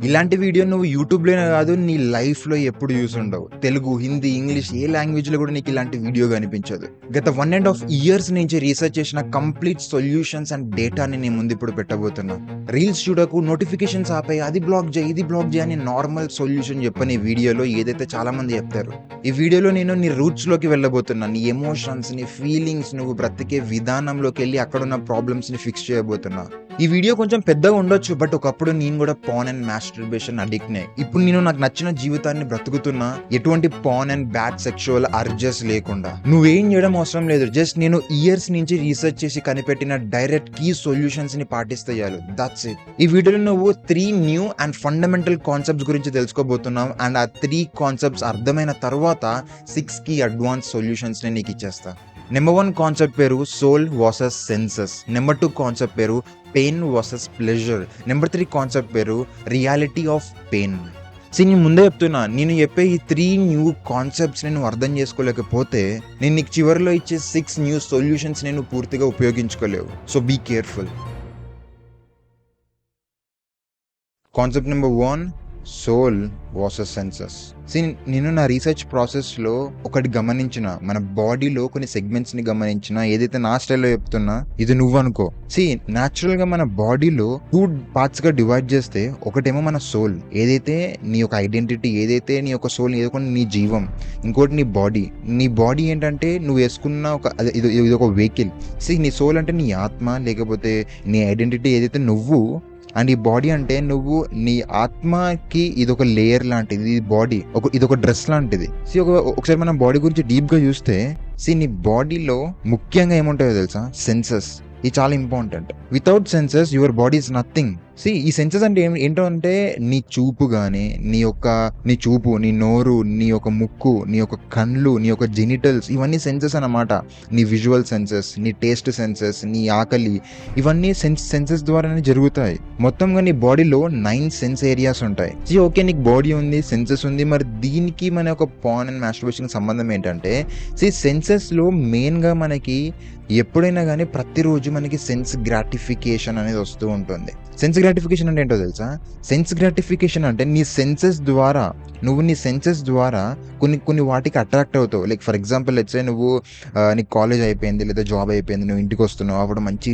ఇలాంటి వీడియో నువ్వు యూట్యూబ్లోనే కాదు, నీ లైఫ్లో ఎప్పుడు యూస్ ఉండవు. తెలుగు, హిందీ, ఇంగ్లీష్ ఏ లాంగ్వేజ్లో కూడా నీకు ఇలాంటి వీడియో కనిపించదు. గత 1.5 years నుంచి రీసెర్చ్ చేసిన కంప్లీట్ సొల్యూషన్స్ అండ్ డేటాని నేను ముందు ఇప్పుడు పెట్టబోతున్నా. రీల్స్ చూడకు, నోటిఫికేషన్స్ ఆపే, అది బ్లాక్ చేయి, ఇది బ్లాక్ చేయి అని నార్మల్ సొల్యూషన్ చెప్పని వీడియోలో ఏదైతే చాలా మంది చెప్తారు. ఈ వీడియోలో నేను నీ రూట్స్లోకి వెళ్ళబోతున్నా. నీ ఎమోషన్స్, నీ ఫీలింగ్స్, నువ్వు బ్రతికే విధానంలోకి వెళ్ళి అక్కడున్న ప్రాబ్లమ్స్ని ఫిక్స్ చేయబోతున్నా. ఈ వీడియో కొంచెం పెద్దగా ఉండొచ్చు, బట్ ఒకప్పుడు నేను కూడా పాన్ అండ్ మాస్టర్బేషన్ అడిక్ట్నే. ఇప్పుడు నేను నాకు నచ్చిన జీవితాన్ని బ్రతుకుతున్నా, ఎటువంటి pan and bad sexual urges లేకుండా. నువ్వేం చేయడం అవసరం లేదు, జస్ట్ నేను ఇయర్స్ నుంచి రీసెర్చ్ చేసి కనిపెట్టిన డైరెక్ట్ కీ సొల్యూషన్స్ ని పాటిస్తే చాలు. That's it. ఈ వీడియోలో నువ్వు 3 న్యూ అండ్ ఫండమెంటల్ కాన్సెప్ట్స్ గురించి తెలుసుకోబోతున్నావు, అండ్ ఆ 3 కాన్సెప్ట్స్ అర్థమైన తర్వాత 6 కీ అడ్వాన్స్ సొల్యూషన్స్ ని నీకు ఇచ్చేస్తా. నెంబర్ 1 కాన్సెప్ట్ పేరు soul versus senses. Number 2 concept పేరు pain versus pleasure. Number 3 concept పేరు రియాలిటీ ఆఫ్ పెయిన్. నేను ముందే చెప్తున్నా, నేను చెప్పే ఈ 3 న్యూ కాన్సెప్ట్స్ నేను అర్థం చేసుకోలేకపోతే నేను నీకు చివరిలో ఇచ్చే 6 న్యూ సొల్యూషన్స్ నేను పూర్తిగా ఉపయోగించుకోలేవు. So be careful. Concept number 1, soul versus senses. నేను నా రీసెర్చ్ ప్రాసెస్లో ఒకటి గమనించిన, మన బాడీలో కొన్ని సెగ్మెంట్స్ని గమనించిన, ఏదైతే నా స్టైల్లో చెప్తున్నా ఇది నువ్వు అనుకో. న్యాచురల్గా మన బాడీలో 2 పార్ట్స్గా డివైడ్ చేస్తే, ఒకటేమో మన సోల్, ఏదైతే నీ యొక్క ఐడెంటిటీ, ఏదైతే నీ యొక్క సోల్, ఏదో నీ జీవం. ఇంకోటి నీ బాడీ. నీ బాడీ ఏంటంటే నువ్వు వేసుకున్న ఇది ఒక వెహికల్. నీ సోల్ అంటే నీ ఆత్మ, లేకపోతే నీ ఐడెంటిటీ, ఏదైతే నువ్వు. అండ్ ఈ బాడీ అంటే నువ్వు, నీ ఆత్మకి ఇదొక లేయర్ లాంటిది, ఇది బాడీ ఇదొక డ్రెస్ లాంటిది. ఒకసారి మనం బాడీ గురించి డీప్గా చూస్తే, నీ బాడీలో ముఖ్యంగా ఏముంటాయో తెలుసా? సెన్సెస్. ఇది చాలా important. Without senses your body is nothing. ఈ సెన్సెస్ అంటే ఏంటో అంటే నీ చూపు కానీ, నీ చూపు, నీ నోరు, నీ యొక్క ముక్కు, నీ యొక్క కళ్ళు, నీ యొక్క జెనిటల్స్, ఇవన్నీ సెన్సెస్ అన్నమాట. నీ విజువల్ సెన్సెస్, నీ టేస్ట్ సెన్సెస్, నీ ఆకలి, ఇవన్నీ సెన్సెస్ ద్వారానే జరుగుతాయి. మొత్తంగా నీ బాడీలో 9 సెన్స్ ఏరియాస్ ఉంటాయి. ఓకే, నీకు బాడీ ఉంది, సెన్సెస్ ఉంది, మరి దీనికి మన యొక్క పాన్ అండ్ మాస్టర్బేషన్ సంబంధం ఏంటంటే, సెన్సెస్ లో మెయిన్ గా మనకి ఎప్పుడైనా కానీ ప్రతిరోజు మనకి సెన్స్ గ్రాటిఫికేషన్ అనేది వస్తూ ఉంటుంది. సెన్స్ గ్రాటిఫికేషన్ అంటే ఏంటో తెలుసా? సెన్స్ గ్రాటిఫికేషన్ అంటే నీ సెన్సెస్ ద్వారా కొన్ని వాటికి అట్రాక్ట్ అవుతావు. లైక్ ఫర్ ఎగ్జాంపుల్ లెట్స్ నువ్వు నీకు కాలేజ్ అయిపోయింది లేదా జాబ్ అయిపోయింది, నువ్వు ఇంటికి వస్తున్నావు, అప్పుడు మంచి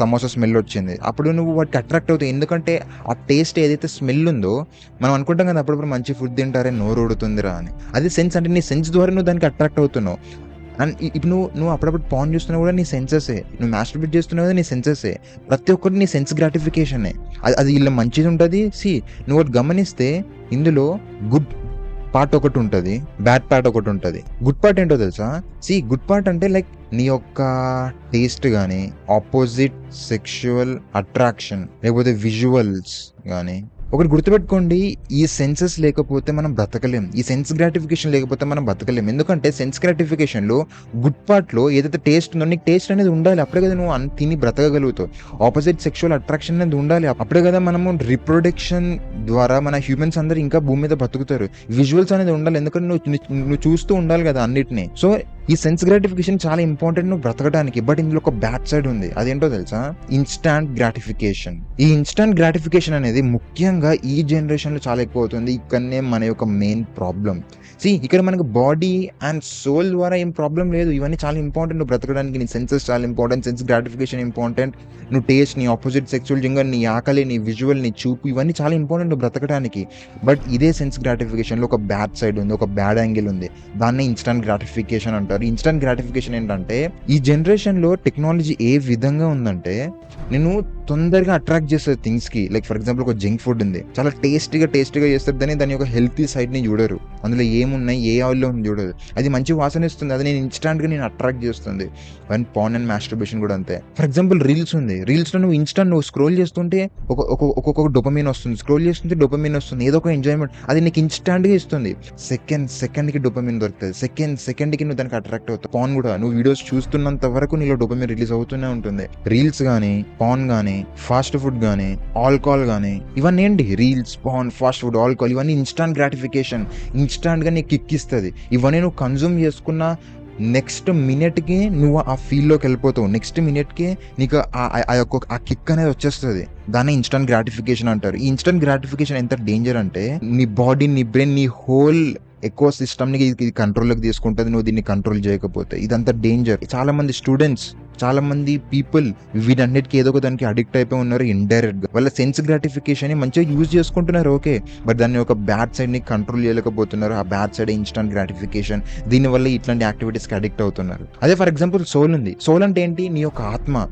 సమోసా స్మెల్ వచ్చింది, అప్పుడు నువ్వు వాటికి అట్రాక్ట్ అవుతావు. ఎందుకంటే ఆ టేస్ట్ ఏదైతే స్మెల్ ఉందో, మనం అనుకుంటాం కదా అప్పుడప్పుడు మంచి ఫుడ్ తింటారే నోరు ఉడుతుందిరా అని. అది సెన్స్ అంటే నీ సెన్స్ ద్వారా నువ్వు దానికి అట్రాక్ట్ అవుతున్నావు. అండ్ ఇప్పుడు నువ్వు అప్పుడప్పుడు పాన్ చూస్తున్నా కూడా నీ సెన్సెసే, నువ్వు మాస్టర్బేట్ చేస్తున్నా కూడా నీ సెన్సెసే. ప్రతి ఒక్కటి నీ సెన్స్ గ్రాటిఫికేషనే. అది ఇలా మంచిది ఉంటుంది. నువ్వు ఒకటి గమనిస్తే, ఇందులో గుడ్ పార్ట్ ఒకటి ఉంటుంది, బ్యాడ్ పార్ట్ ఒకటి ఉంటుంది. గుడ్ పార్ట్ ఏంటో తెలుసా? గుడ్ పార్ట్ అంటే లైక్ నీ యొక్క టేస్ట్ కానీ, ఆపోజిట్ సెక్షువల్ అట్రాక్షన్, లేకపోతే విజువల్స్ కానీ. ఒకటి గుర్తుపెట్టుకోండి, ఈ సెన్సెస్ లేకపోతే మనం బ్రతకలేం, ఈ సెన్స్ గ్రాటిఫికేషన్ లేకపోతే మనం బ్రతకలేం. ఎందుకంటే సెన్స్ గ్రాటిఫికేషన్లో గుడ్ పార్ట్లో ఏదైతే టేస్ట్ ఉందో, నీకు టేస్ట్ అనేది ఉండాలి, అప్పుడే కదా నువ్వు తిని బ్రతకగలుగుతావు. ఆపోజిట్ సెక్షువల్ అట్రాక్షన్ అనేది ఉండాలి, అప్పుడే కదా మనము రిప్రొడక్షన్ ద్వారా మన హ్యూమన్స్ అందరూ ఇంకా భూమి మీద బతుకుతారు. విజువల్స్ అనేది ఉండాలి, ఎందుకంటే నువ్వు చూస్తూ ఉండాలి కదా అన్నిటిని. సో ఈ సెన్స్ గ్రాటిఫికేషన్ చాలా ఇంపార్టెంట్ నువ్వు బ్రతకడానికి. బట్ ఇందులో ఒక బ్యాడ్ సైడ్ ఉంది, అదేంటో తెలుసా? Instant gratification. ఈ ఇన్స్టాంట్ గ్రాటిఫికేషన్ అనేది ముఖ్యంగా ఈ జనరేషన్ లో చాలా ఎక్కువ అవుతుంది. ఇక్కడనే మన యొక్క మెయిన్ ప్రాబ్లం. ఇక్కడ మనకు బాడీ అండ్ సోల్ ద్వారా ఏం ప్రాబ్లం లేదు, ఇవన్నీ చాలా ఇంపార్టెంట్ నువ్వు బ్రతకడానికి. నీ సెన్సెస్ చాలా ఇంపార్టెంట్, సెన్స్ గ్రాటిఫికేషన్ ఇంపార్టెంట్, నువ్వు టేస్ట్, నీ ఆపోజిట్ సెక్చువల్ జింగర్, నీ ఆకలి, నీ విజువల్, నీ చూపు, ఇవన్నీ చాలా ఇంపార్టెంట్ నువ్వు బ్రతకడానికి. బట్ ఇదే సెన్స్ గ్రాటిఫికేషన్లో ఒక బ్యాడ్ సైడ్ ఉంది, ఒక బ్యాడ్ యాంగిల్ ఉంది. దాన్ని ఇన్స్టాంట్ గ్రాటిఫికేషన్ అంటారు. ఇన్స్టాంట్ గ్రాటిఫికేషన్ ఏంటంటే, ఈ జనరేషన్లో టెక్నాలజీ ఏ విధంగా ఉందంటే, నేను తొందరగా అట్రాక్ట్ చేస్తుంది థింగ్స్కి. లైక్ ఫర్ ఎగ్జాంపుల్ ఒక జంక్ ఫుడ్ ఉంది, చాలా టేస్టీగా చేస్తారు, దాని యొక్క హెల్తీ సైడ్ని చూడరు, అందులో ఏమున్నాయి, ఏ ఆయిల్లో ఉంది చూడరు. అది మంచి వాసన ఇస్తుంది, అది నేను అట్రాక్ట్ చేస్తుంది. అండ్ పాన్ అండ్ మాస్టర్బేషన్ కూడా అంతే. ఫర్ ఎగ్జాంపుల్ రీల్స్ ఉంది, రీల్స్లో నువ్వు స్క్రోల్ చేస్తుంటే ఒక్కొక్క డోపమైన్ వస్తుంది, స్క్రోల్ చేస్తుంటే డోపమైన్ వస్తుంది, ఏదో ఒక ఎంజాయ్మెంట్ అది నీకు ఇన్స్టాంట్గా ఇస్తుంది. సెకండ్కి డోపమైన్ దొరుకుతుంది, సెకండ్కి నువ్వు దానికి అట్రాక్ట్ అవుతావు. పాన్ కూడా నువ్వు వీడియోస్ చూస్తున్నంత వరకు నీలో డోపమైన్ రిలీజ్ అవుతూనే ఉంటుంది. రీల్స్ కానీ, పాన్ కానీ, ఫాస్ట్ ఫుడ్ కానీ, ఆల్కహాల్ కానీ, ఇవన్నీ ఏంటి? Reels, paan, fast food, alcohol, ఇవన్నీ ఇన్స్టాంట్ గ్రాటిఫికేషన్, ఇన్స్టాంట్గా నీకు కిక్ ఇస్తుంది. ఇవన్నీ నువ్వు కన్జ్యూమ్ చేసుకున్న నెక్స్ట్ మినిట్కి నువ్వు ఆ ఫీల్డ్లోకి వెళ్ళిపోతావు. నెక్స్ట్ మినిట్కి నీకు ఆ కిక్ అనేది వచ్చేస్తుంది. దాన్ని ఇన్స్టంట్ గ్రాటిఫికేషన్ అంటారు. ఈ ఇన్స్టంట్ గ్రాటిఫికేషన్ ఎంత డేంజర్ అంటే నీ బాడీ, నీ బ్రెయిన్, నీ హోల్ ఎక్కువ సిస్టమ్ని ఇది కంట్రోల్లోకి తీసుకుంటుంది నువ్వు దీన్ని కంట్రోల్ చేయకపోతే. ఇదంతా డేంజర్. చాలా మంది స్టూడెంట్స్, చాలా మంది పీపుల్ వీటన్నిటికీ ఏదో ఒక దానికి అడిక్ట్ అయిపోయి ఉన్నారు ఇండైరెక్ట్ గా. వాళ్ళ సెన్స్ గ్రాటిఫికేషన్ మంచిగా యూజ్ చేసుకుంటున్నారు, ఓకే, బట్ దాన్ని ఒక బ్యాడ్ సైడ్ ని కంట్రోల్ చేయలేకపోతున్నారు. ఆ బ్యాడ్ సైడ్ ఇన్స్టంట్ గ్రాటిఫికేషన్, దీని వల్ల ఇట్లాంటి యాక్టివిటీస్ కి అడిక్ట్ అవుతున్నారు. అదే ఫర్ ఎగ్జాంపుల్ సోల్ ఉంది. సోల్ అంటే ఏంటి? నీ యొక్క ఆత్మ.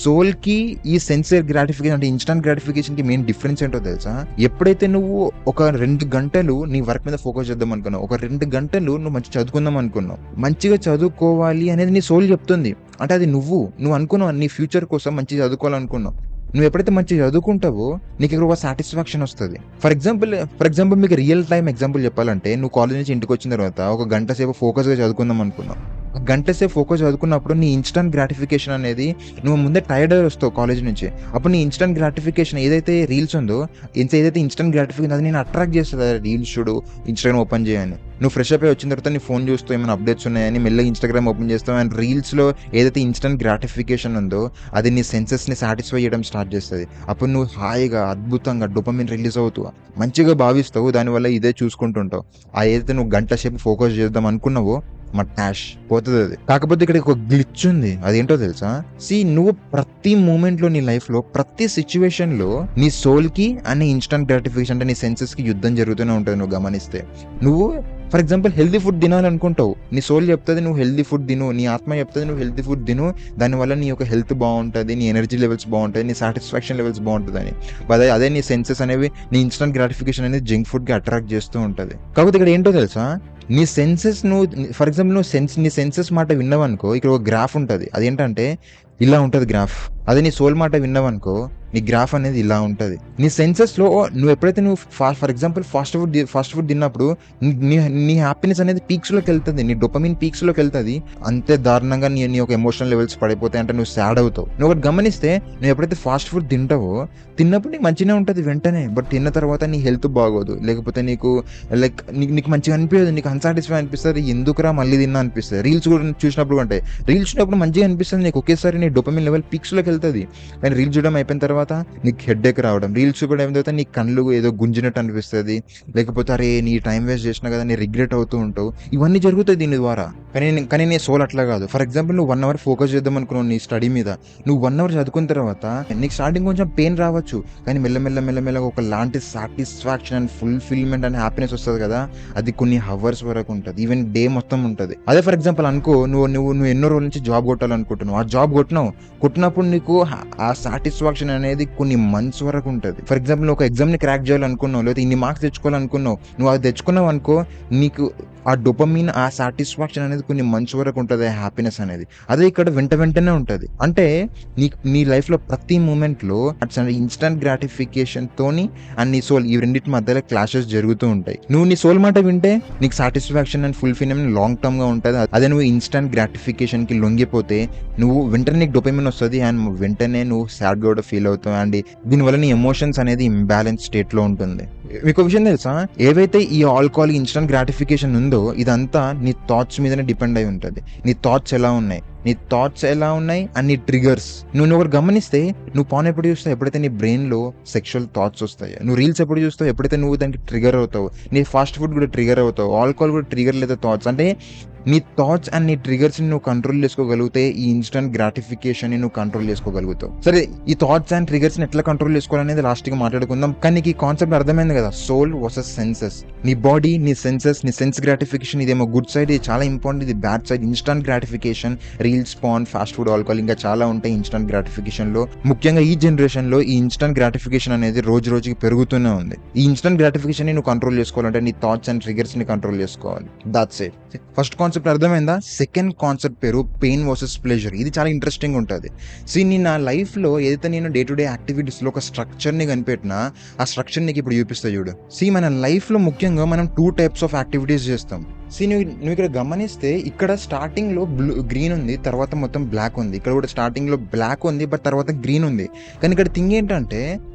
సోల్ కి ఈ సెన్సర్ గ్రాటిఫికేషన్ అంటే ఇన్స్టంట్ గ్రాటిఫికేషన్ కి మెయిన్ డిఫరెన్స్ ఏంటో తెలుసా? ఎప్పుడైతే నువ్వు ఒక 2 గంటలు నీ వర్క్ మీద ఫోకస్ చేద్దాం అనుకున్నావు, ఒక 2 గంటలు నువ్వు మంచి చదువుకుందాం అనుకున్నావు, మంచిగా చదువుకోవాలి అనేది నీ సోల్ చెప్తుంది. అంటే అది నువ్వు అనుకున్నావు, నీ ఫ్యూచర్ కోసం మంచిగా చదువుకోవాలనుకున్నావు. నువ్వు ఎప్పుడైతే మంచిగా చదువుకుంటావో నీకు ఇక్కడ ఒక సాటిస్ఫాక్షన్ వస్తుంది. ఫర్ ఎగ్జాంపుల్ మీకు రియల్ టైం ఎగ్జాంపుల్ చెప్పాలంటే, నువ్వు కాలేజ్ నుంచి ఇంటికి వచ్చిన తర్వాత ఒక గంట సేపు ఫోకస్గా చదువుకుందాం అనుకున్నావు. ఒక గంట సేపు ఫోకస్ చదువుకున్నప్పుడు నీ ఇన్స్టంట్ గ్రాటిఫికేషన్ అనేది, నువ్వు ముందే టైర్డ్ అయి వస్తావు కాలేజ్ నుంచి, అప్పుడు నీ ఇన్స్టంట్ గ్రాటిఫికేషన్ ఏదైతే రీల్స్ ఉందో, ఏదైతే ఇన్స్టంట్ గ్రాటిఫికేషన్ అది నేను అట్రాక్ట్ చేస్తుంది. రీల్స్ చూడు, ఇన్స్టాగ్రామ్ ఓపెన్ చేయని. నువ్వు ఫ్రెష్ అప్ అయి వచ్చిన తర్వాత నీ ఫోన్ చూస్తూ ఏమైనా అప్డేట్స్ ఉన్నాయని మెల్లగా ఇన్స్టాగ్రామ్ ఓపెన్ చేస్తావు, అండ్ రీల్స్లో ఏదైతే ఇన్స్టంట్ గ్రాటిఫికేషన్ ఉందో అది నీ సెన్సెస్ని సాటిస్ఫై చేయడం స్టార్ట్ చేస్తుంది. అప్పుడు నువ్వు హాయిగా, అద్భుతంగా డోపమిన్ రిలీజ్ అవుతావు, మంచిగా భావిస్తావు, దానివల్ల ఇదే చూసుకుంటుంటావు. ఏదైతే నువ్వు గంట సేపు ఫోకస్ చేద్దాం అనుకున్నావో టాష్ పోతుంది అది. కాకపోతే ఇక్కడ ఒక గ్లిచ్ ఉంది. అదేంటో తెలుసా? నువ్వు ప్రతి మూమెంట్ లో నీ లైఫ్ లో, ప్రతి సిచ్యువేషన్ లో నీ సోల్ కి అనే ఇన్స్టంట్ గ్రాటిఫికేషన్ అంటే నీ సెన్సెస్ కి యుద్ధం జరుగుతూనే ఉంటుంది. నువ్వు గమనిస్తే, నువ్వు ఫర్ ఎగ్జాంపుల్ హెల్దీ ఫుడ్ తినాలనుకుంటావు, నీ సోల్ చెప్తుంది నువ్వు హెల్దీ ఫుడ్ తిను, నీ ఆత్మ చెప్తుంది నువ్వు హెల్దీ ఫుడ్ తిను, దానివల్ల నీ యొక్క హెల్త్ బాగుంటుంది, నీ ఎనర్జీ లెవెల్స్ బాగుంటుంది, నీ సాటిస్ఫాక్షన్ లెవెల్స్ బాగుంటుంది అని. అదే నీ సెన్సెస్ అనేవి నీ ఇన్స్టంట్ గ్రాటిఫికేషన్ అనేది జంక్ ఫుడ్ కి అట్రాక్ట్ చేస్తూ ఉంటుంది. కాకపోతే ఇక్కడ ఏంటో తెలుసా? నీ సెన్సెస్, ఫర్ ఎగ్జాంపుల్ నీ సెన్సెస్ మాట విన్నావనుకో, ఇక్కడ ఒక గ్రాఫ్ ఉంటుంది. అదేంటంటే ఇలా ఉంటుంది గ్రాఫ్. అదే నీ సోల్ మాట విన్నావనుకో, నీ గ్రాఫ్ అనేది ఇలా ఉంటుంది. నీ సెన్సెస్ లో నువ్వు ఎప్పుడైతే ఫర్ ఎగ్జాంపుల్ ఫాస్ట్ ఫుడ్ తిన్నప్పుడు నీ హ్యాపీనెస్ అనేది పీక్స్ లోకి వెళ్తుంది, నీ డోపమిన్ పీక్స్ లోకి వెళ్తుంది. అంతే దారుణంగా నీ యొక్క ఎమోషనల్ లెవెల్స్ పడిపోతాయి, అంటే నువ్వు సాడ్ అవుతావు. నువ్వు ఒకటి గమనిస్తే, నువ్వు ఎప్పుడైతే ఫాస్ట్ ఫుడ్ తిన్నప్పుడు నీకు మంచిగా ఉంటుంది వెంటనే, బట్ తిన్న తర్వాత నీ హెల్త్ బాగోదు, లేకపోతే నీకు నీకు మంచిగా అనిపించదు, నీకు అన్సాటిస్ఫై అనిపిస్తుంది, ఎందుకురా మళ్ళీ తిన్నా అనిపిస్తుంది. రీల్స్ కూడా చూసినప్పుడు రీల్స్ చూసినప్పుడు మంచిగా అనిపిస్తుంది నీకు, ఒకేసారి నీ డోపమిన్ లెవెల్ పీక్స్ లోకి వెళ్తుంది. కానీ రీల్స్ చూడడం అయిపోయిన తర్వాత నీకు హెడ్ ఏక్ రావడం, రీల్స్ కూడా అయిన తర్వాత నీ కళ్ళు ఏదో గుంజినట్టు అనిపిస్తుంది, లేకపోతే అరే నీ టైం వేస్ట్ చేసినా కదా నీ రిగ్రెట్ అవుతూ ఉంటావు. ఇవన్నీ జరుగుతాయి దీని ద్వారా. కానీ నీ సోల్ అట్లా కాదు. ఫర్ ఎగ్జాంపుల్ నువ్వు 1 hour ఫోకస్ చేద్దాం అనుకున్నావు నీ స్టడీ మీద, నువ్వు 1 hour చదువుకున్న తర్వాత నీకు స్టార్టింగ్ కొంచెం పెయిన్ రావచ్చు, కానీ మెల్లమెల్లగా ఒక లాంటి satisfaction and fulfilment and happiness వస్తుంది కదా, అది కొన్ని హవర్స్ వరకు ఉంటుంది, ఈవెన్ డే మొత్తం ఉంటుంది. అదే ఫర్ ఎగ్జాంపుల్ అనుకో, నువ్వు ఎన్నో రోజుల నుంచి జాబ్ కొట్టాలనుకుంటున్నావు, ఆ జాబ్ కొట్టినప్పుడు నీకు ఆ సాటిస్ఫాక్షన్ అనేది కొన్ని మంత్స్ వరకు ఉంటుంది. ఫర్ ఎగ్జాంపుల్ ఒక ఎగ్జామ్ ని క్రాక్ చేయాలనుకున్నావు, లేదా ఇన్ని మార్క్స్ తెచ్చుకోవాలనుకున్నావు, నువ్వు అది తెచ్చుకున్నావు అనుకో, నీకు ఆ డోపమిన్, ఆ సాటిస్ఫాక్షన్ అనేది కొన్ని మంత్స్ వరకు ఉంటుంది, ఆ హ్యాపీనెస్ అనేది. అదే ఇక్కడ వెంటనే ఉంటుంది. అంటే నీ లైఫ్ లో ప్రతి మూమెంట్ లో ఇన్స్టంట్ గ్రాటిఫికేషన్ తోని అండ్ నీ సోల్, ఈ రెండింటి మధ్యలో క్లాషెస్ జరుగుతూ ఉంటాయి. నువ్వు నీ సోల్ మాట వింటే నీకు satisfaction and fulfilment long term గా ఉంటుంది. అదే నువ్వు ఇన్స్టంట్ గ్రాటిఫికేషన్ కి లొంగిపోతే నువ్వు వెంటనే నీకు డోపమిన్ వస్తుంది, అండ్ వెంటనే నువ్వు సాడ్ గా కూడా ఫీల్ అవుతావు, అండ్ దీనివల్ల నీ ఎమోషన్స్ అనేది ఇంబ్యాలెన్స్ స్టేట్ లో ఉంటుంది. మీకు విషయం తెలుసా? ఏవైతే ఈ ఆల్కహాల్ ఇన్స్టంట్ గ్రాటిఫికేషన్ ఉందో, ఇదంతా నీ థాట్స్ మీదనే డిపెండ్ అయి ఉంటుంది. నీ థాట్స్ ఎలా ఉన్నాయి అండ్ నీ ట్రిగర్స్. నువ్వు ఒకటి గమనిస్తే, నువ్వు పాన్ ఎప్పుడు చూస్తావు? ఎప్పుడైతే నీ బ్రెయిన్ లో సెక్షువల్ థాట్స్ వస్తాయి. నువ్వు రీల్స్ ఎప్పుడు చూస్తావు? ఎప్పుడైతే నువ్వు దానికి ట్రిగర్ అవుతావు. నీ ఫాస్ట్ ఫుడ్ కూడా ట్రిగర్ అవుతావు, ఆల్కహాల్ కూడా ట్రిగర్ లేదా థాట్స్. అంటే నీ థాట్స్ అండ్ నీ ట్రిగర్స్ ని నువ్వు కంట్రోల్ చేసుకోగలిగితే ఈ ఇన్స్టంట్ గ్రాటిఫికేషన్ ని నువ్వు కంట్రోల్ చేసుకోగలుగుతావు. సరే, ఈ థాట్స్ అండ్ ట్రిగర్స్ ని ఎట్లా కంట్రోల్ చేసుకోవాలనేది లాస్ట్ గా మాట్లాడుకుందాం. కానీ నీకు ఈ కాన్సెప్ట్ అర్థమైంది కదా? Soul versus senses. నీ బాడీ, నీ సెన్సెస్, నీ సెన్స్ గ్రాటిఫికేషన్, ఇదేమో గుడ్ సైడ్, ఇది చాలా ఇంపార్టెంట్, ఇది bad side. Instant gratification, reels, paan, fast food, alcohol, ఇంకా చాలా ఉంటాయి ఇన్స్టంట్ గ్రాటిఫికేషన్ లో. ముఖ్యంగా ఈ జనరేషన్ లో ఈ ఇన్స్టంట్ గ్రాటిఫికేషన్ అనేది రోజు రోజుకి పెరుగుతూనే ఉంది. ఈ ఇన్స్టంట్ గ్రాటిఫికేషన్ ని నువ్వు కంట్రోల్ చేసుకోవాలంటే నీ థాట్స్ అండ్ ట్రిగర్స్ ని కంట్రోల్ చేసుకోవాలి. That's it. ఫస్ట్ కాన్సెప్ట్ అర్థమైందా? సెకండ్ కాన్సెప్ట్ పేరు పెయిన్ వర్సెస్ ప్లెజర్. ఇది చాలా ఇంట్రెస్టింగ్ ఉంటుంది. నేను నా లైఫ్ లో ఏదైతే నేను డే టు డే యాక్టివిటీస్ లో ఒక స్ట్రక్చర్ ని కనిపెట్టినా, ఆ స్ట్రక్చర్ నీకు ఇప్పుడు చూపిస్తా చూడు. మన లైఫ్ లో ముఖ్యంగా మనం 2 types ఆఫ్ యాక్టివిటీస్ చేస్తాం. నువ్వు ఇక్కడ గమనిస్తే ఇక్కడ స్టార్టింగ్‌లో గ్రీన్ ఉంది. తర్వాత మొత్తం బ్లాక్ ఉంది. ఇక్కడ కూడా స్టార్టింగ్‌లో బ్లాక్ ఉంది. బట్ తర్వాత గ్రీన్ ఉంది. కానీ ఇక్కడ థింగ్ ఏంటంటే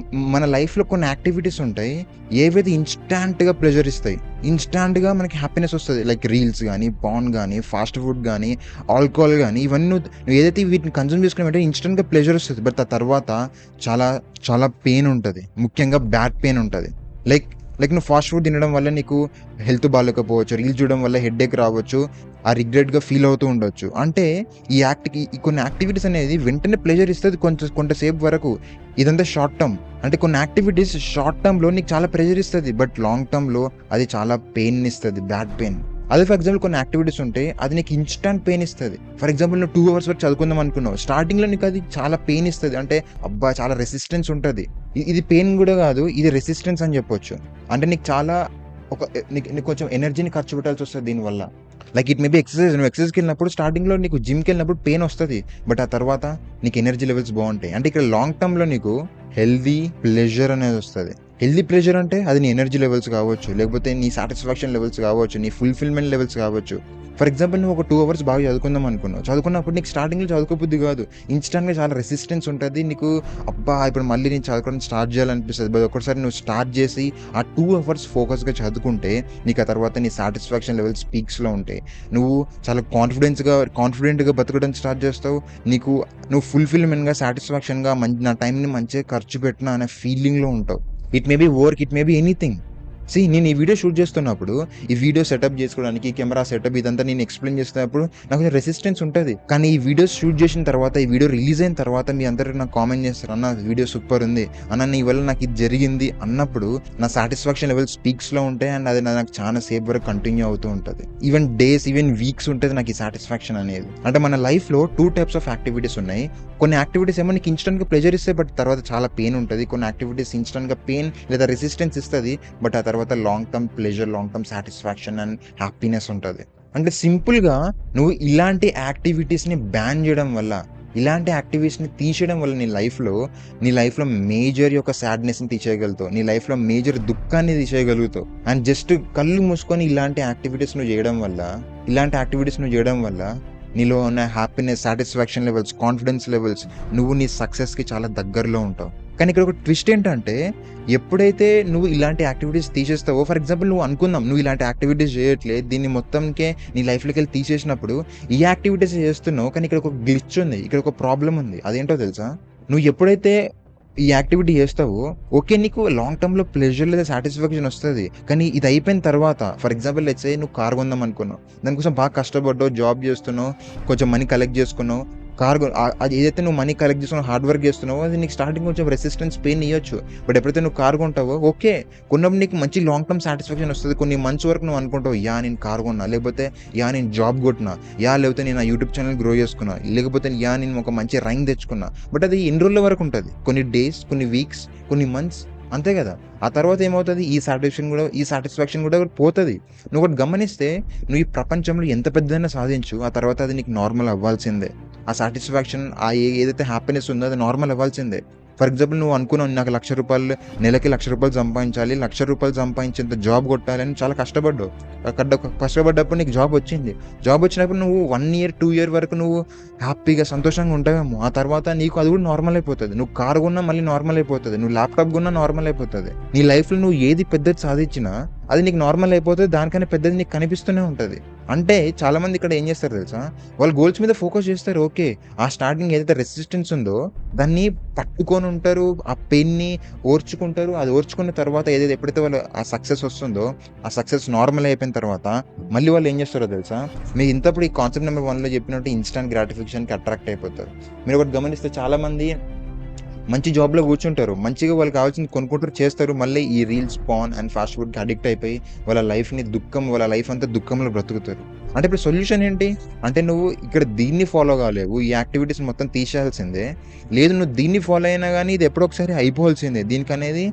మన లైఫ్‌లో కొన్ని యాక్టివిటీస్ ఉంటాయి. ఏవైతే ఇన్‌స్టాంట్‌గా ప్లెజర్ ఇస్తాయి. ఇన్‌స్టాంట్‌గా మనకి హ్యాపీనెస్ వస్తది. లైక్ రీల్స్ గానీ, పార్న్ గానీ, ఫాస్ట్ ఫుడ్ గానీ, ఆల్కహాల్ గానీ ఇవన్నీ నువ్వు ఏదైతే వీటిని కన్జ్యూమ్ చేసుకున్న వెంటనే ఇన్‌స్టాంట్‌గా ప్లెజర్ వస్తది. బట్ ఆ తర్వాత చాలా చాలా పెయిన్ ఉంటది. ముఖ్యంగా బ్యాక్ పెయిన్ ఉంటది. లైక్ లైక్ నువ్వు ఫాస్ట్ ఫుడ్ తినడం వల్ల నీకు హెల్త్ బాగాలేకపోవచ్చు. రీల్స్ చూడడం వల్ల హెడేక్ రావచ్చు. ఆ రిగ్రెట్‌గా ఫీల్ అవుతూ ఉండొచ్చు. అంటే ఈ కొన్ని యాక్టివిటీస్ అనేది వెంటనే ప్లెజర్ ఇస్తది కొంతసేపు వరకు. ఇదంతా షార్ట్ టర్మ్. అంటే కొన్ని యాక్టివిటీస్ షార్ట్ టర్మ్‌లో నీకు చాలా ప్రెషర్ ఇస్తది. బట్ లాంగ్ టర్మ్‌లో అది చాలా పెయిన్‌నిస్తది. Back pain. అదే ఫర్ ఎగ్జాంపుల్ కొన్ని యాక్టివిటీస్ ఉంటాయి. అది నీకు ఇన్‌స్టాంట్ పెయిన్ ఇస్తది. ఫర్ ఎగ్జాంపుల్ నువ్వు 2 అవర్స్ వరకు చదువుకుందాం అనుకున్నావు. స్టార్టింగ్‌లో నీకు అది చాలా పెయిన్ ఇస్తది. అంటే అబ్బా! చాలా రెసిస్టెన్స్ ఉంటది. ఇది పెయిన్ గూడా గాదు. ఇది రెసిస్టెన్స్ అని జెప్పొచ్చు. అంటే నీకు చాలా ఒక నీకు కొంచెం ఎనర్జీని ఖర్చు పెట్టాల్సొస్తది దీనివల్ల. Like it may be exercise. నువ్వు ఎక్సర్‌సైజ్‌కెళ్ళినప్పుడు స్టార్టింగ్‌లో నీకు జిమ్‌కెళ్ళినప్పుడు పెయిన్ వస్తది. బట్ ఆ తర్వాత నీకు ఎనర్జీ లెవెల్స్ బావుంటాయి. అంటే ఇక్కడ లాంగ్ టర్మ్‌లో నీకు హెల్తీ ప్లెజర్ అనేదొస్తది. హెల్తీ ప్లెజర్ అంటే అది నీ ఎనర్జీ లెవెల్స్ కావచ్చు. లేకపోతే నీ సాటిస్ఫాక్షన్ లెవెల్స్ కావచ్చు. నీ ఫుల్‌ఫిల్‌మెంట్ లెవెల్స్ కావచ్చు. ఫర్ ఎగ్జాంపుల్ నువ్వు ఒక 2 అవర్స్ బాగా చదువుకుందాం అనుకున్నావు. చదువుకున్నప్పుడు నీకు స్టార్టింగ్‌లో చదువుకోబుద్ధి గాదు. ఇన్‌స్టాంట్‌గా చాలా రెసిస్టెన్స్ ఉంటది. నీకు అబ్బా! ఇప్పుడు మళ్ళీ నేను చదువుకోవడం స్టార్ట్ చేయాలనిపిస్తది. బట్ ఒక్కసారి నువ్వు స్టార్ట్ చేసి ఆ 2 అవర్స్ ఫోకస్‌గా చదువుకుంటే నీకు ఆ తర్వాత నీ సాటిస్ఫాక్షన్ లెవెల్స్ పీక్స్‌లో ఉంటాయి. నువ్వు చాలా కాన్ఫిడెంట్‌గా బతకడం స్టార్ట్ చేస్తావు. నువ్వు ఫుల్‌ఫిల్‌మెంట్‌గా, సాటిస్ఫాక్షన్‌గా నా టైంని మంచిగా ఖర్చు పెట్టినా అనే ఫీలింగ్‌లో ఉంటావు. It may be work, it may be anything. నేను ఈ వీడియో షూట్ చేస్తున్నప్పుడు, ఈ వీడియో సెటప్ చేసుకోవడానికి, కెమెరా సెటప్ ఇదంతా నేను ఎక్స్‌ప్లెయిన్ చేస్తున్నప్పుడు నాకు కొంచెం రెసిస్టెన్స్ ఉంటది. కానీ ఈ వీడియోస్ షూట్ చేసిన తర్వాత, ఈ వీడియో రిలీజ్ అయిన తర్వాత మీ అందరూ నాకు కామెంట్ చేస్తారు. "అన్న వీడియో సూపర్ ఉంది. అన్న నీ వల్ల నాకు ఇది జరిగింది" అన్నప్పుడు నా సాటిస్ఫాక్షన్ లెవెల్స్ పీక్స్‌లో ఉంటాయి. అండ్ అది నాకు చాలా సేపు వరకు కంటిన్యూ అవుతూ ఉంటది. ఈవెన్ డేస్, ఈవెన్ వీక్స్ ఉంటది నాకు ఈ సాటిస్ఫాక్షన్ అనేది. అంటే మన లైఫ్‌లో 2 టైప్స్ ఆఫ్ యాక్టివిటీస్ ఉన్నాయి. కొన్ని యాక్టివిటీస్ ఏమో నీకు ఇన్‌స్టాంట్‌గా ప్లెజర్ ఇస్తాయి. బట్ తర్వాత చాలా పెయిన్ ఉంటది. కొన్ని యాక్టివిటీస్ ఇన్‌స్టాంట్‌గా పెయిన్ లేదా రెసిస్టెన్స్ ఇస్తది. బట్ ఆ తర్వాత long term pleasure, long term satisfaction and happiness ఉంటది. అంటే సింపుల్‌గా నువ్వు ఇలాంటి యాక్టివిటీస్‌ని బ్యాన్ జేయడం వల్ల, ఇలాంటి యాక్టివిటీస్‌ని తీసేయడం వల్ల నీ లైఫ్‌లో మేజర్ యొక్క సాడ్‌నెస్‌ని తీసేయగలుగుతావు. నీ లైఫ్‌లో మేజర్ దుఃఖాన్ని తీసేయగలుగుతావు. అండ్ జస్ట్ కళ్ళు మూసుకొని ఇలాంటి యాక్టివిటీస్ నువ్వు జేయడం వల్ల నీలో ఉన్న happiness, satisfaction levels, confidence levels, నువ్వు నీ సక్సెస్‌కి చాలా దగ్గరలో ఉంటావు. కానీ ఇక్కడ ఒక ట్విస్ట్ ఏంటంటే, ఎప్పుడైతే నువ్వు ఇలాంటి యాక్టివిటీస్ తీసేస్తావో, ఫర్ ఎగ్జాంపుల్ నువ్వు అనుకుందాం నువ్వు ఇలాంటి యాక్టివిటీస్ చేయట్లే, దీన్ని మొత్తంకే నీ లైఫ్‌లోకెళ్ళి తీసేసినప్పుడు ఈ యాక్టివిటీస్ చేస్తున్నావు. కానీ ఇక్కడ ఒక గ్లిచ్ ఉంది. ఇక్కడ ఒక ప్రాబ్లమ్ ఉంది. అదేంటో తెలుసా? నువ్వు ఎప్పుడైతే ఈ యాక్టివిటీ చేస్తావో, ఓకే, నీకు లాంగ్ టర్మ్‌లో ప్లెజర్ లేదా సాటిస్ఫాక్షన్ వస్తది. కానీ ఇది అయిపోయిన తర్వాత ఫర్ ఎగ్జాంపుల్ లెట్స్ సే నువ్వు కార్ కొందాం అనుకున్నావు. దానికోసం బాగా కష్టపడ్డావు, జాబ్ చేస్తున్నావు, కొంచెం మనీ కలెక్ట్ చేసుకున్నావు. అది ఏదైతే నువ్వు మనీ కలెక్ట్ చేసుకున్నావు, హార్డ్ వర్క్ చేస్తున్నావో అది నీకు స్టార్టింగ్ కొంచెం రెసిస్టెన్స్ పెయిన్ ఇయ్యొచ్చు. బట్ ఎప్పుడైతే నువ్వు కార్ కొంటావో, ఓకే, కొన్నప్పుడు నీకు మంచి లాంగ్ టర్మ్ సాటిస్ఫాక్షన్ వస్తది. కొన్ని మంత్స్ వరకు నువ్వు అనుకుంటావు, నేను కార్ కొన్నా, లేకపోతే నేను జాబ్ కొట్టినా, లేకపోతే నేను నా యూట్యూబ్ ఛానల్ గ్రో చేసుకున్నా, లేకపోతే నేను ఒక మంచి ర్యాంక్ తెచ్చుకున్నా. బట్ అది ఎన్ని రోజుల వరకు ఉంటది? కొన్ని డేస్, కొన్ని వీక్స్, కొన్ని మంత్స్, అంతే కదా! ఆ తర్వాత ఏమవుతది? ఈ సాటిస్ఫాక్షన్ కూడా పోతది. నువ్వొకటి గమనిస్తే, నువ్వు ఈ ప్రపంచంలో ఎంత పెద్దదైనా సాధించు, ఆ తర్వాత అది నీకు నార్మల్ అవ్వాల్సిందే. ఆ సాటిస్ఫాక్షన్, ఏదైతే హ్యాపీనెస్ ఉందో అది నార్మల్ అవ్వాల్సిందే. ఫర్ ఎగ్జాంపుల్ నువ్వు అనుకున్నావు నాకు నెలకి రూ. 1,00,000 సంపాదించాలి, రూ. 1,00,000 సంపాదించేంత జాబ్ కొట్టాలని చాలా కష్టపడ్డావు. కష్టపడ్డప్పుడు నీకు జాబ్ వచ్చింది. జాబ్ వచ్చినప్పుడు నువ్వు 1 ఇయర్, 2 ఇయర్ వరకు నువ్వు హ్యాపీగా, సంతోషంగా ఉంటావేమో. ఆ తర్వాత నీకు అది కూడా నార్మల్ అయిపోతది. నువ్వు కారు కొన్నా మళ్ళీ నార్మల్ అయిపోతది. నువ్వు ల్యాప్‌టాప్ కొన్నా నార్మల్ అయిపోతది. నీ లైఫ్‌లో నువ్వు ఏది పెద్దది సాధించినా అది నీకు నార్మల్ అయిపోతది. దానికన్నా పెద్దది నీకు కనిపిస్తూనే ఉంటది. అంటే చాలామంది ఇక్కడ ఏం చేస్తారు తెలుసా? వాళ్ళు గోల్స్ మీద ఫోకస్ చేస్తారు. ఓకే, ఆ స్టార్టింగ్ ఏదైతే రెసిస్టెన్స్ ఉందో దాన్ని పట్టుకొని ఉంటారు. ఆ పెయిన్‌ని ఓర్చుకుంటారు. అది ఓర్చుకున్న తర్వాత ఎప్పుడైతే వాళ్ళు ఆ సక్సెస్ వస్తుందో, ఆ సక్సెస్ నార్మల్ అయిపోయిన తర్వాత మళ్ళీ వాళ్ళు ఏం చేస్తారో తెలుసా? మీకు ఇంతప్పుడు ఈ కాన్సెప్ట్ నెంబర్ 1లో చెప్పినట్టు ఇన్‌స్టాంట్ గ్రాటిఫికేషన్‌కి అట్రాక్ట్ అయిపోతారు. మీరు ఒకటి గమనిస్తే చాలామంది మంచి జాబ్‌లో కూర్చుంటారు. మంచిగా వాళ్ళకి కావాల్సింది కొనుక్కుంటారు, చేస్తారు. మళ్ళీ ఈ రీల్స్, పార్న్ అండ్ ఫాస్ట్ ఫుడ్‌కి అడిక్ట్ అయిపోయి వాళ్ళ లైఫ్ అంతా దుఃఖంలో బ్రతుకుతారు. అంటే ఇప్పుడు సొల్యూషన్ ఏంటి? అంటే నువ్వు ఇక్కడ దీన్ని ఫాలో కాలేవు. ఈ యాక్టివిటీస్ మొత్తం తీసేయాల్సిందే. లేదు నువ్వు దీన్ని ఫాలో అయినా గానీ ఇది ఎప్పుడో ఒకసారి అయిపోవాల్సిందే. దీనికనేది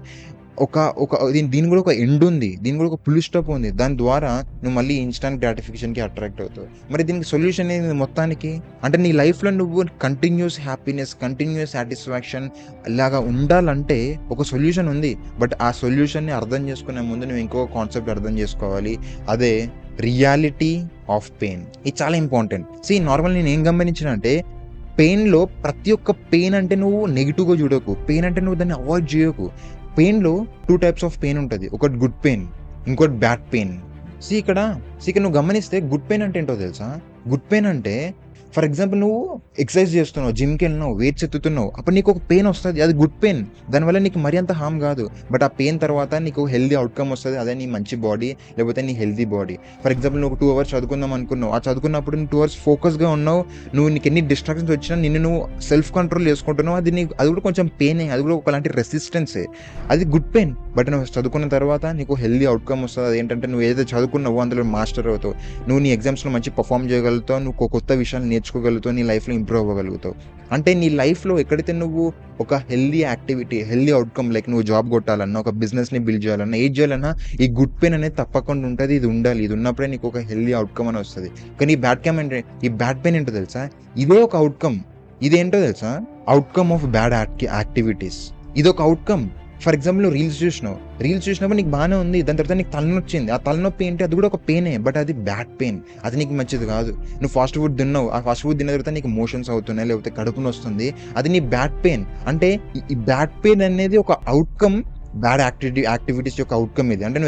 ఒక ఒక దీనికి కూడా ఒక ఎండ్ ఉంది. దీనికి కూడా ఒక ఫుల్ స్టాప్ ఉంది. దాని ద్వారా నువ్వు మళ్ళీ ఇన్‌స్టాంట్ గ్రాటిఫికేషన్‌కి అట్రాక్ట్ అవుతావు. మరి దీనికి సొల్యూషన్ ఏంది మొత్తానికి? అంటే నీ లైఫ్‌లో నువ్వు కంటిన్యూయస్ హ్యాపీనెస్, కంటిన్యూయస్ సాటిస్ఫాక్షన్ ఇలాగా ఉండాలంటే ఒక సొల్యూషన్ ఉంది. బట్ ఆ సొల్యూషన్‌ని అర్థం చేసుకునే ముందు నువ్వు ఇంకో కాన్సెప్ట్ అర్థం చేసుకోవాలి. అదే రియాలిటీ ఆఫ్ పెయిన్. ఇది చాలా ఇంపార్టెంట్. నార్మల్ నేను ఏం గమనించిన అంటే పెయిన్‌లో ప్రతి ఒక్క పెయిన్ అంటే నువ్వు నెగెటివ్‌గా చూడకు. పెయిన్ అంటే నువ్వు దాన్ని అవాయిడ్ చేయకు. పెయిన్‌లో 2 టైప్స్ ఆఫ్ పెయిన్ ఉంటది. ఒకటి గుడ్ పెయిన్, ఇంకోటి బ్యాడ్ పెయిన్. ఇక్కడ నువ్వు గమనిస్తే గుడ్ పెయిన్ అంటే ఏంటో తెలుసా? గుడ్ పెయిన్ అంటే ఫర్ ఎగ్జాంపుల్ నువ్వు ఎక్సర్సైజ్ చేస్తున్నావు, జిమ్‌కి వెళ్ళినావు, వెయిట్స్ ఎత్తుతున్నావు. అప్పుడు నీకు ఒక పెయిన్ వస్తది. అది గుడ్ పెయిన్. దానివల్ల నీకు మరీ అంత హార్మ్ కాదు. బట్ ఆ పెయిన్ తర్వాత నీకు హెల్తీ అవుట్‌కమ్ వస్తది. అదే నీ మంచి బాడీ లేకపోతే నీ హెల్తీ బాడీ. ఫర్ ఎగ్జాంపుల్ నువ్వు 2 అవర్స్ చదువుకుందాం అనుకున్నావు. ఆ చదువుకున్నప్పుడు నువ్వు 2 అవర్స్ ఫోకస్‌గా ఉన్నావు. నీకు ఎన్ని డిస్ట్రాక్షన్స్ వచ్చినా నిన్ను నువ్వు సెల్ఫ్ కంట్రోల్ చేసుకుంటున్నావు. అది కూడా కొంచెం పెయినే. అది కూడా ఒకలాంటి రెసిస్టెన్సే. అది గుడ్ పెయిన్. బట్ నువ్వు చదువుకున్న తర్వాత నీకు హెల్తీ అవుట్‌కమ్ వస్తది. అదేంటంటే నువ్వు ఏదైతే చదువుకున్నావో అందులో మాస్టర్ అవుతావు. నువ్వు నీ ఎగ్జామ్స్‌లో మంచి పర్ఫార్మ్ చేయగలుగుతావు. నువ్వు కొత్త విషయాలు నేర్చుకోగలుగుతావు. నీ లైఫ్‌లో ఇంప్రూవ్ అవ్వగలుగుతావు. అంటే నీ లైఫ్‌లో ఎక్కడైతే నువ్వు ఒక healthy activity, healthy outcome like నువ్వు జాబ్ కొట్టాలన్నా, ఒక బిజినెస్‌ని బిల్డ్ చేయాలన్నా, ఏది చేయాలన్నా ఈ గుడ్ పెయిన్ అనేది తప్పకుండా ఉంటది. ఇది ఉండాలి. ఇది ఉన్నప్పుడే నీకు ఒక హెల్తీ అవుట్‌కమ్ అని వస్తది. కానీ ఈ బ్యాడ్ పెయిన్ ఏంటో తెలుసా? ఇదే ఒక అవుట్‌కమ్. ఇదేంటో తెలుసా? Outcome of bad activities. ఇదొక అవుట్‌కమ్. ఫర్ ఎగ్జాంపుల్ నువ్వు రీల్స్ చూసినప్పుడు నీకు బాగానే ఉంది. దాని తర్వాత నీకు తలనొచ్చింది. ఆ తలనొప్పి ఏంటి? అది కూడా ఒక పెయినే. బట్ అది బ్యాడ్ పెయిన్. అది నీకు మంచిది కాదు. నువ్వు ఫాస్ట్ ఫుడ్ తిన్నావు. ఆ ఫాస్ట్ ఫుడ్ తిన్న తర్వాత నీకు మోషన్స్ అవుతున్నాయి, లేకపోతే కడుపు నొస్తుంది. అది నీ బ్యాడ్ పెయిన్. అంటే ఈ బ్యాడ్ పెయిన్ అనేది ఒక అవుట్‌కమ్. బ్యాడ్ యాక్టివిటీస్ యొక్క అవుట్‌కమ్ ఇది. అంటే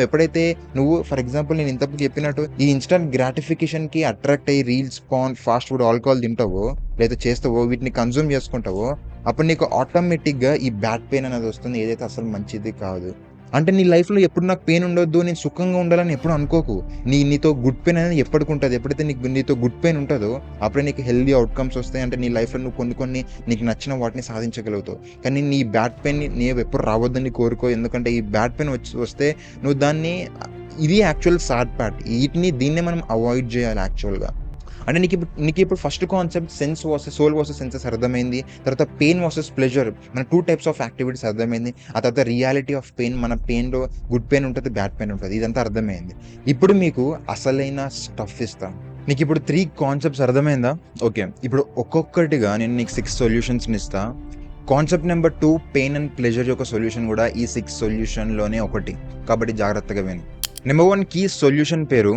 నువ్వు ఫర్ ఎగ్జాంపుల్ నేను ఇంతకు చెప్పినట్టు ఈ ఇన్‌స్టాంట్ గ్రాటిఫికేషన్‌కి అట్రాక్ట్ అయ్యి reels, porn, fast food, alcohol తింటావో లేదా చేస్తావో, వీటిని కన్జ్యూమ్ చేసుకుంటావో, అప్పుడు నీకు ఆటోమేటిక్‌గా ఈ బ్యాడ్ పెయిన్ అనేది వస్తుంది. ఏదైతే అసలు మంచిది కాదు. అంటే నీ లైఫ్‌లో ఎప్పుడు నాకు పెయిన్ ఉండొద్దు, నేను సుఖంగా ఉండాలని ఎప్పుడు అనుకోకు. నీతో గుడ్ పెయిన్ అనేది ఎప్పటికుంటది. ఎప్పుడైతే నీతో గుడ్ పెయిన్ ఉంటదో అప్పుడే నీకు హెల్తీ అవుట్‌కమ్స్ వస్తాయి. అంటే నీ లైఫ్‌లో నువ్వు కొన్ని నీకు నచ్చిన వాటిని సాధించగలుగుతావు. కానీ నీ బ్యాడ్ పెయిన్‌ని నీవెప్పుడు రావద్దని కోరుకో. ఎందుకంటే ఈ బ్యాడ్ పెయిన్ వస్తే నువ్వు దాన్ని ఇది యాక్చువల్ సాడ్ పార్ట్. దీన్నే మనం అవాయిడ్ చేయాలి యాక్చువల్‌గా. అంటే నీకిప్పుడు first concept soul versus senses అర్థమైంది. తర్వాత పెయిన్ వర్సెస్ ప్లెజర్, మన 2 టైప్స్ ఆఫ్ యాక్టివిటీస్ అర్థమైంది. ఆ తర్వాత రియాలిటీ ఆఫ్ పెయిన్, మన పెయిన్‌లో గుడ్ పెయిన్ ఉంటది, బ్యాడ్ పెయిన్ ఉంటది. ఇదంతా అర్థమైంది. ఇప్పుడు మీకు అసలైన స్టఫ్ ఇస్తా. నీకిప్పుడు 3 కాన్సెప్ట్స్ అర్థమైందా? ఓకే. ఇప్పుడు ఒక్కొక్కటిగా నేను నీకు 6 సొల్యూషన్స్‌ని ఇస్తా. Concept number 2 pain and pleasure యొక్క సొల్యూషన్ కూడా ఈ 6 సొల్యూషన్‌లోనే ఒకటి. కాబట్టి జాగ్రత్తగా విను. నెంబర్ 1 కీ సొల్యూషన్ పేరు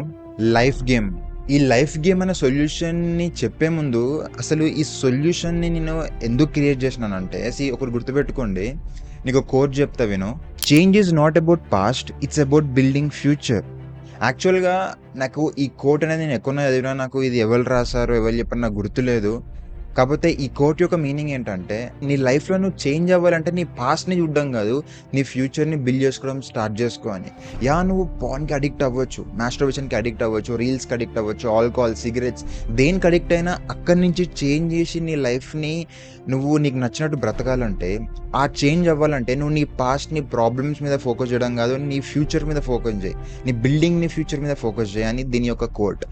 లైఫ్ గేమ్. ఈ లైఫ్ గేమ్ అనే సొల్యూషన్‌ని చెప్పే ముందు అసలు ఈ సొల్యూషన్‌ని నేను ఎందుకు క్రియేట్ చేసినానంటే ఒకటి గుర్తుపెట్టుకోండి. నీకు కోట్ చెప్తా విను. Change is not about past, it's about building future. యాక్చువల్‌గా నాకు ఈ కోట్ అనేది నేను ఎక్కడో చదివినా. నాకు ఇది ఎవరు రాసారో, ఎవరు చెప్పారో నాకు గుర్తులేదు. కాకపోతే ఈ కోట్ యొక్క మీనింగ్ ఏంటంటే నీ లైఫ్‌లో నువ్వు చేంజ్ అవ్వాలంటే నీ పాస్ట్‌ని చూడడం కాదు, నీ ఫ్యూచర్‌ని బిల్డ్ చేసుకోవడం స్టార్ట్ చేసుకో అని. నువ్వు పార్న్‌కి అడిక్ట్ అవ్వచ్చు, మాస్టర్బేషన్‌కి అడిక్ట్ అవ్వచ్చు, రీల్స్‌కి అడిక్ట్ అవ్వచ్చు, ఆల్కహాల్, సిగరెట్స్, దేనికి అడిక్ట్ అయినా అక్కడి నుంచి చేంజ్ చేసి నీ లైఫ్‌ని నువ్వు నీకు నచ్చినట్టు బ్రతకాలంటే, ఆ చేంజ్ అవ్వాలంటే నువ్వు నీ పాస్ట్, నీ ప్రాబ్లమ్స్ మీద ఫోకస్ చేయడం కాదు, నీ ఫ్యూచర్ మీద ఫోకస్ చేయి. నీ బిల్డింగ్, నీ ఫ్యూచర్ మీద ఫోకస్ చేయి అని దీని యొక్క కోట్.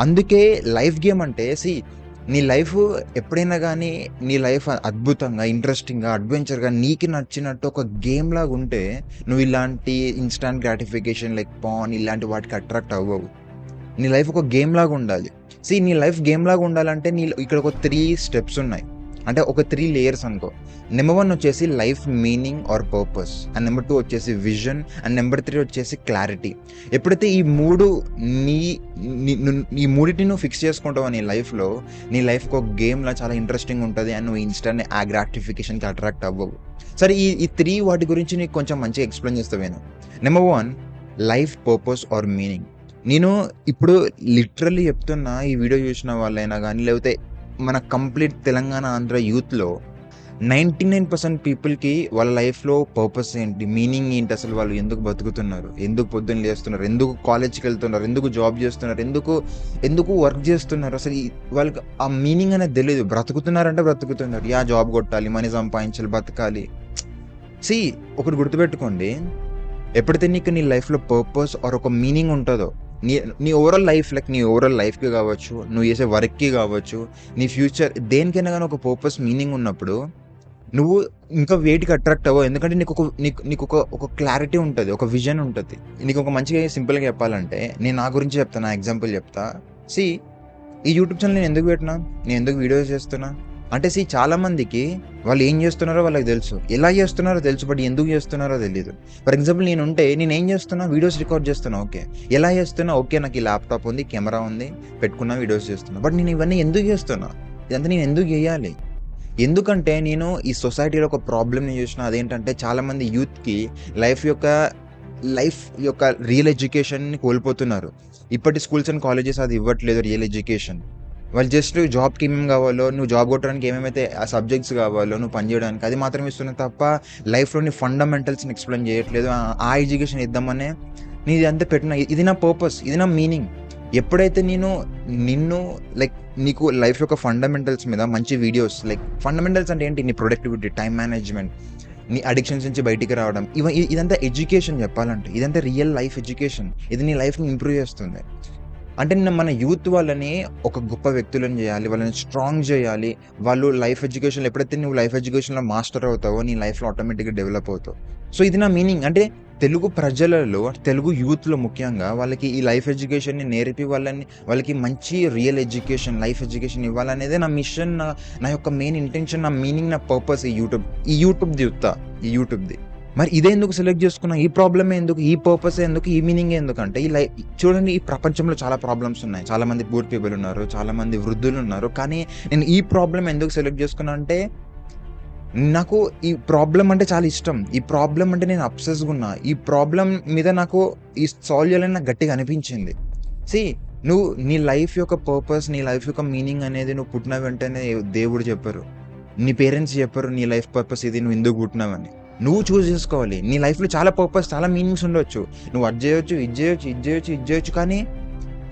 అందుకే లైఫ్ గేమ్ అంటే నీ లైఫ్ ఎప్పుడైనా కానీ నీ లైఫ్ అద్భుతంగా, ఇంట్రెస్టింగ్‌గా, అడ్వెంచర్‌గా నీకు నచ్చినట్టు ఒక గేమ్ లాగా ఉంటే నువ్వు ఇలాంటి ఇన్‌స్టాంట్ గ్రాటిఫికేషన్ లైక్ పార్న్ ఇలాంటి వాటికి అట్రాక్ట్ అవ్వవు. నీ లైఫ్ ఒక గేమ్ లాగా ఉండాలి. నీ లైఫ్ గేమ్ లాగా ఉండాలంటే ఇక్కడ ఒక 3 స్టెప్స్ ఉన్నాయి. అంటే ఒక 3 లేయర్స్ అనుకో. నెంబర్ 1 వచ్చేసి life meaning or purpose. And number 2 వచ్చేసి విజన్. అండ్ నెంబర్ 3 వచ్చేసి క్లారిటీ. ఎప్పుడైతే ఈ మూడిటిని నువ్వు ఫిక్స్ చేసుకుంటావో నీ లైఫ్‌లో, నీ లైఫ్‌కి ఒక గేమ్‌లా చాలా ఇంట్రెస్టింగ్ ఉంటది. అండ్ నువ్వు ఇన్‌స్టాంట్ ఆ గ్రాటిఫికేషన్‌కి అట్రాక్ట్ అవ్వవు. సరే, ఈ 3 వాటి గురించి నీకు కొంచెం మంచిగా ఎక్స్‌ప్లెయిన్ చేస్తా విను. Number 1 life purpose or meaning. నేను ఇప్పుడు లిటరల్లీ చెప్తున్నా. ఈ వీడియో చూసిన వాళ్ళైనా గానీ, లేకపోతే మన కంప్లీట్ తెలంగాణ, ఆంధ్ర యూత్‌లో 99% పీపుల్‌కి వాళ్ళ లైఫ్‌లో పర్పస్ ఏంటి? మీనింగ్ ఏంటి? అసలు వాళ్ళు ఎందుకు బతుకుతున్నారు? ఎందుకు పొద్దున్న లేస్తున్నారు? ఎందుకు కాలేజ్‌కెళ్తున్నారు? ఎందుకు జాబ్ చేస్తున్నారు? ఎందుకు వర్క్ చేస్తున్నారు? అసలు వాళ్ళకి ఆ మీనింగ్ అనేది తెలీదు. బ్రతుకుతున్నారంటే బ్రతుకుతున్నారు. జాబ్ కొట్టాలి, మనీ సంపాదించాలి, బతకాలి. ఒకటి గుర్తుపెట్టుకోండి. ఎప్పుడైతే నీకు నీ లైఫ్‌లో పర్పస్ ఆర్ ఒక మీనింగ్ ఉంటదో, నీ ఓవరాల్ లైఫ్‌కి కావచ్చు, నువ్వు చేసే వర్క్‌కి కావచ్చు, నీ ఫ్యూచర్ దేనికైనా గానీ ఒక పర్పస్, మీనింగ్ ఉన్నప్పుడు నువ్వు ఇంకా వేటికి అట్రాక్ట్ అవ్వవు. ఎందుకంటే నీకు ఒక క్లారిటీ ఉంటది. ఒక విజన్ ఉంటది. నీకు ఒక మంచిగా సింపుల్‌గా చెప్పాలంటే నేను నా గురించి చెప్తా. నా ఎగ్జాంపుల్ చెప్తా. ఈ యూట్యూబ్ ఛానల్ నేను ఎందుకు పెట్టినా? నేను ఎందుకు వీడియోస్ చేస్తున్నా? అంటే చాలా మందికి వాళ్ళు ఏం చేస్తున్నారో వాళ్ళకి తెలుసు. ఎలా చేస్తున్నారో తెలుసు. బట్ ఎందుకు చేస్తున్నారో తెలీదు. ఫర్ ఎగ్జాంపుల్ నేనేం చేస్తున్నా? వీడియోస్ రికార్డ్ చేస్తున్నా. ఓకే. ఎలా చేస్తున్నా? ఓకే. నాకు ఈ ల్యాప్‌టాప్ ఉంది, కెమెరా ఉంది, పెట్టుకున్నా వీడియోస్ చేస్తున్నా. బట్ నేను ఇవన్నీ ఎందుకు చేస్తున్నా? ఇదంతా నేను ఎందుకు చేయాలి? ఎందుకంటే నేను ఈ సొసైటీలో ఒక ప్రాబ్లమ్‌ని చూసినా. అదేంటంటే చాలామంది యూత్‌కి లైఫ్ యొక్క రియల్ ఎడ్యుకేషన్‌ని కోల్పోతున్నారు. ఇప్పటి స్కూల్స్ అండ్ కాలేజెస్ అది ఇవ్వట్లేదు రియల్ ఎడ్యుకేషన్. వాళ్ళు జస్ట్ జాబ్‌కి ఏమేమి కావాలో, నువ్వు జాబ్ కొట్టడానికి ఏమేమైతే ఆ సబ్జెక్ట్స్ కావాలో నువ్వు పని చేయడానికి అది మాత్రమే ఇస్తున్నారు తప్ప లైఫ్‌లోని ఫండమెంటల్స్‌ని ఎక్స్‌ప్లెయిన్ చేయట్లేదు. ఆ ఎడ్యుకేషన్ ఇద్దామనే నీదంతా పెట్టిన. ఇది నా పర్పస్. ఇది నా మీనింగ్. ఎప్పుడైతే నిన్ను లైక్ నీకు లైఫ్ యొక్క ఫండమెంటల్స్ మీద మంచి వీడియోస్ లైక్ ఫండమెంటల్స్ అంటే ఏంటి? నీ ప్రొడక్టివిటీ, టైమ్ మేనేజ్‌మెంట్, నీ అడిక్షన్స్ నుంచి బయటికి రావడం. ఇదంతా ఎడ్యుకేషన్ చెప్పాలంటే. ఇదంతా రియల్ లైఫ్ ఎడ్యుకేషన్. ఇది నీ లైఫ్‌ని ఇంప్రూవ్ చేస్తుంది. అంటే మన యూత్ వాళ్ళని ఒక గొప్ప వ్యక్తులను చేయాలి. వాళ్ళని స్ట్రాంగ్ చేయాలి. వాళ్ళు లైఫ్ ఎడ్యుకేషన్‌లో ఎప్పుడైతే నువ్వు లైఫ్ ఎడ్యుకేషన్‌లో మాస్టర్ అవుతావో నీ లైఫ్‌లో ఆటోమేటిక్‌గా డెవలప్ అవుతావు. సో ఇది నా మీనింగ్. అంటే తెలుగు ప్రజలలో, తెలుగు యూత్‌లో ముఖ్యంగా వాళ్ళకి ఈ లైఫ్ ఎడ్యుకేషన్‌ని నేర్పి వాళ్ళకి మంచి రియల్ ఎడ్యుకేషన్, లైఫ్ ఎడ్యుకేషన్ ఇవ్వాలనేదే నా మిషన్. నా యొక్క మెయిన్ ఇంటెన్షన్, నా మీనింగ్, నా పర్పస్ ఈ యూట్యూబ్‌ది. మరి ఇదే ఎందుకు సెలెక్ట్ చేసుకున్నా? ఈ ప్రాబ్లమే ఎందుకు? ఈ పర్పసే ఎందుకు? ఈ మీనింగే ఎందుకంటే చూడండి, ఈ ప్రపంచంలో చాలా ప్రాబ్లమ్స్ ఉన్నాయి. చాలా మంది పూర్ పీపుల్ ఉన్నారు. చాలా మంది వృద్ధులు ఉన్నారు. కానీ నేను ఈ ప్రాబ్లమ్ ఎందుకు సెలెక్ట్ చేసుకున్నా అంటే నాకు ఈ ప్రాబ్లమ్ అంటే చాలా ఇష్టం. ఈ ప్రాబ్లమ్ అంటే నేను అబ్సెస్‌గా ఉన్నా. ఈ ప్రాబ్లమ్ మీద నాకు సాల్వ్ చేయాలని నాకు గట్టిగా అనిపించింది. సీ నువ్వు నీ లైఫ్ యొక్క పర్పస్, నీ లైఫ్ యొక్క మీనింగ్ అనేది నువ్వు పుట్టిన వెంటనే దేవుడు చెప్పరు. నీ పేరెంట్స్ చెప్పరు నీ లైఫ్ పర్పస్ ఇది, నువ్వు ఎందుకు పుట్టినావని. నువ్వు చూజ్ చేసుకోవాలి. నీ లైఫ్‌లో చాలా పర్పస్, చాలా మీనింగ్స్ ఉండొచ్చు. నువ్వు అది చేయొచ్చు, ఇది చేయొచ్చు. కానీ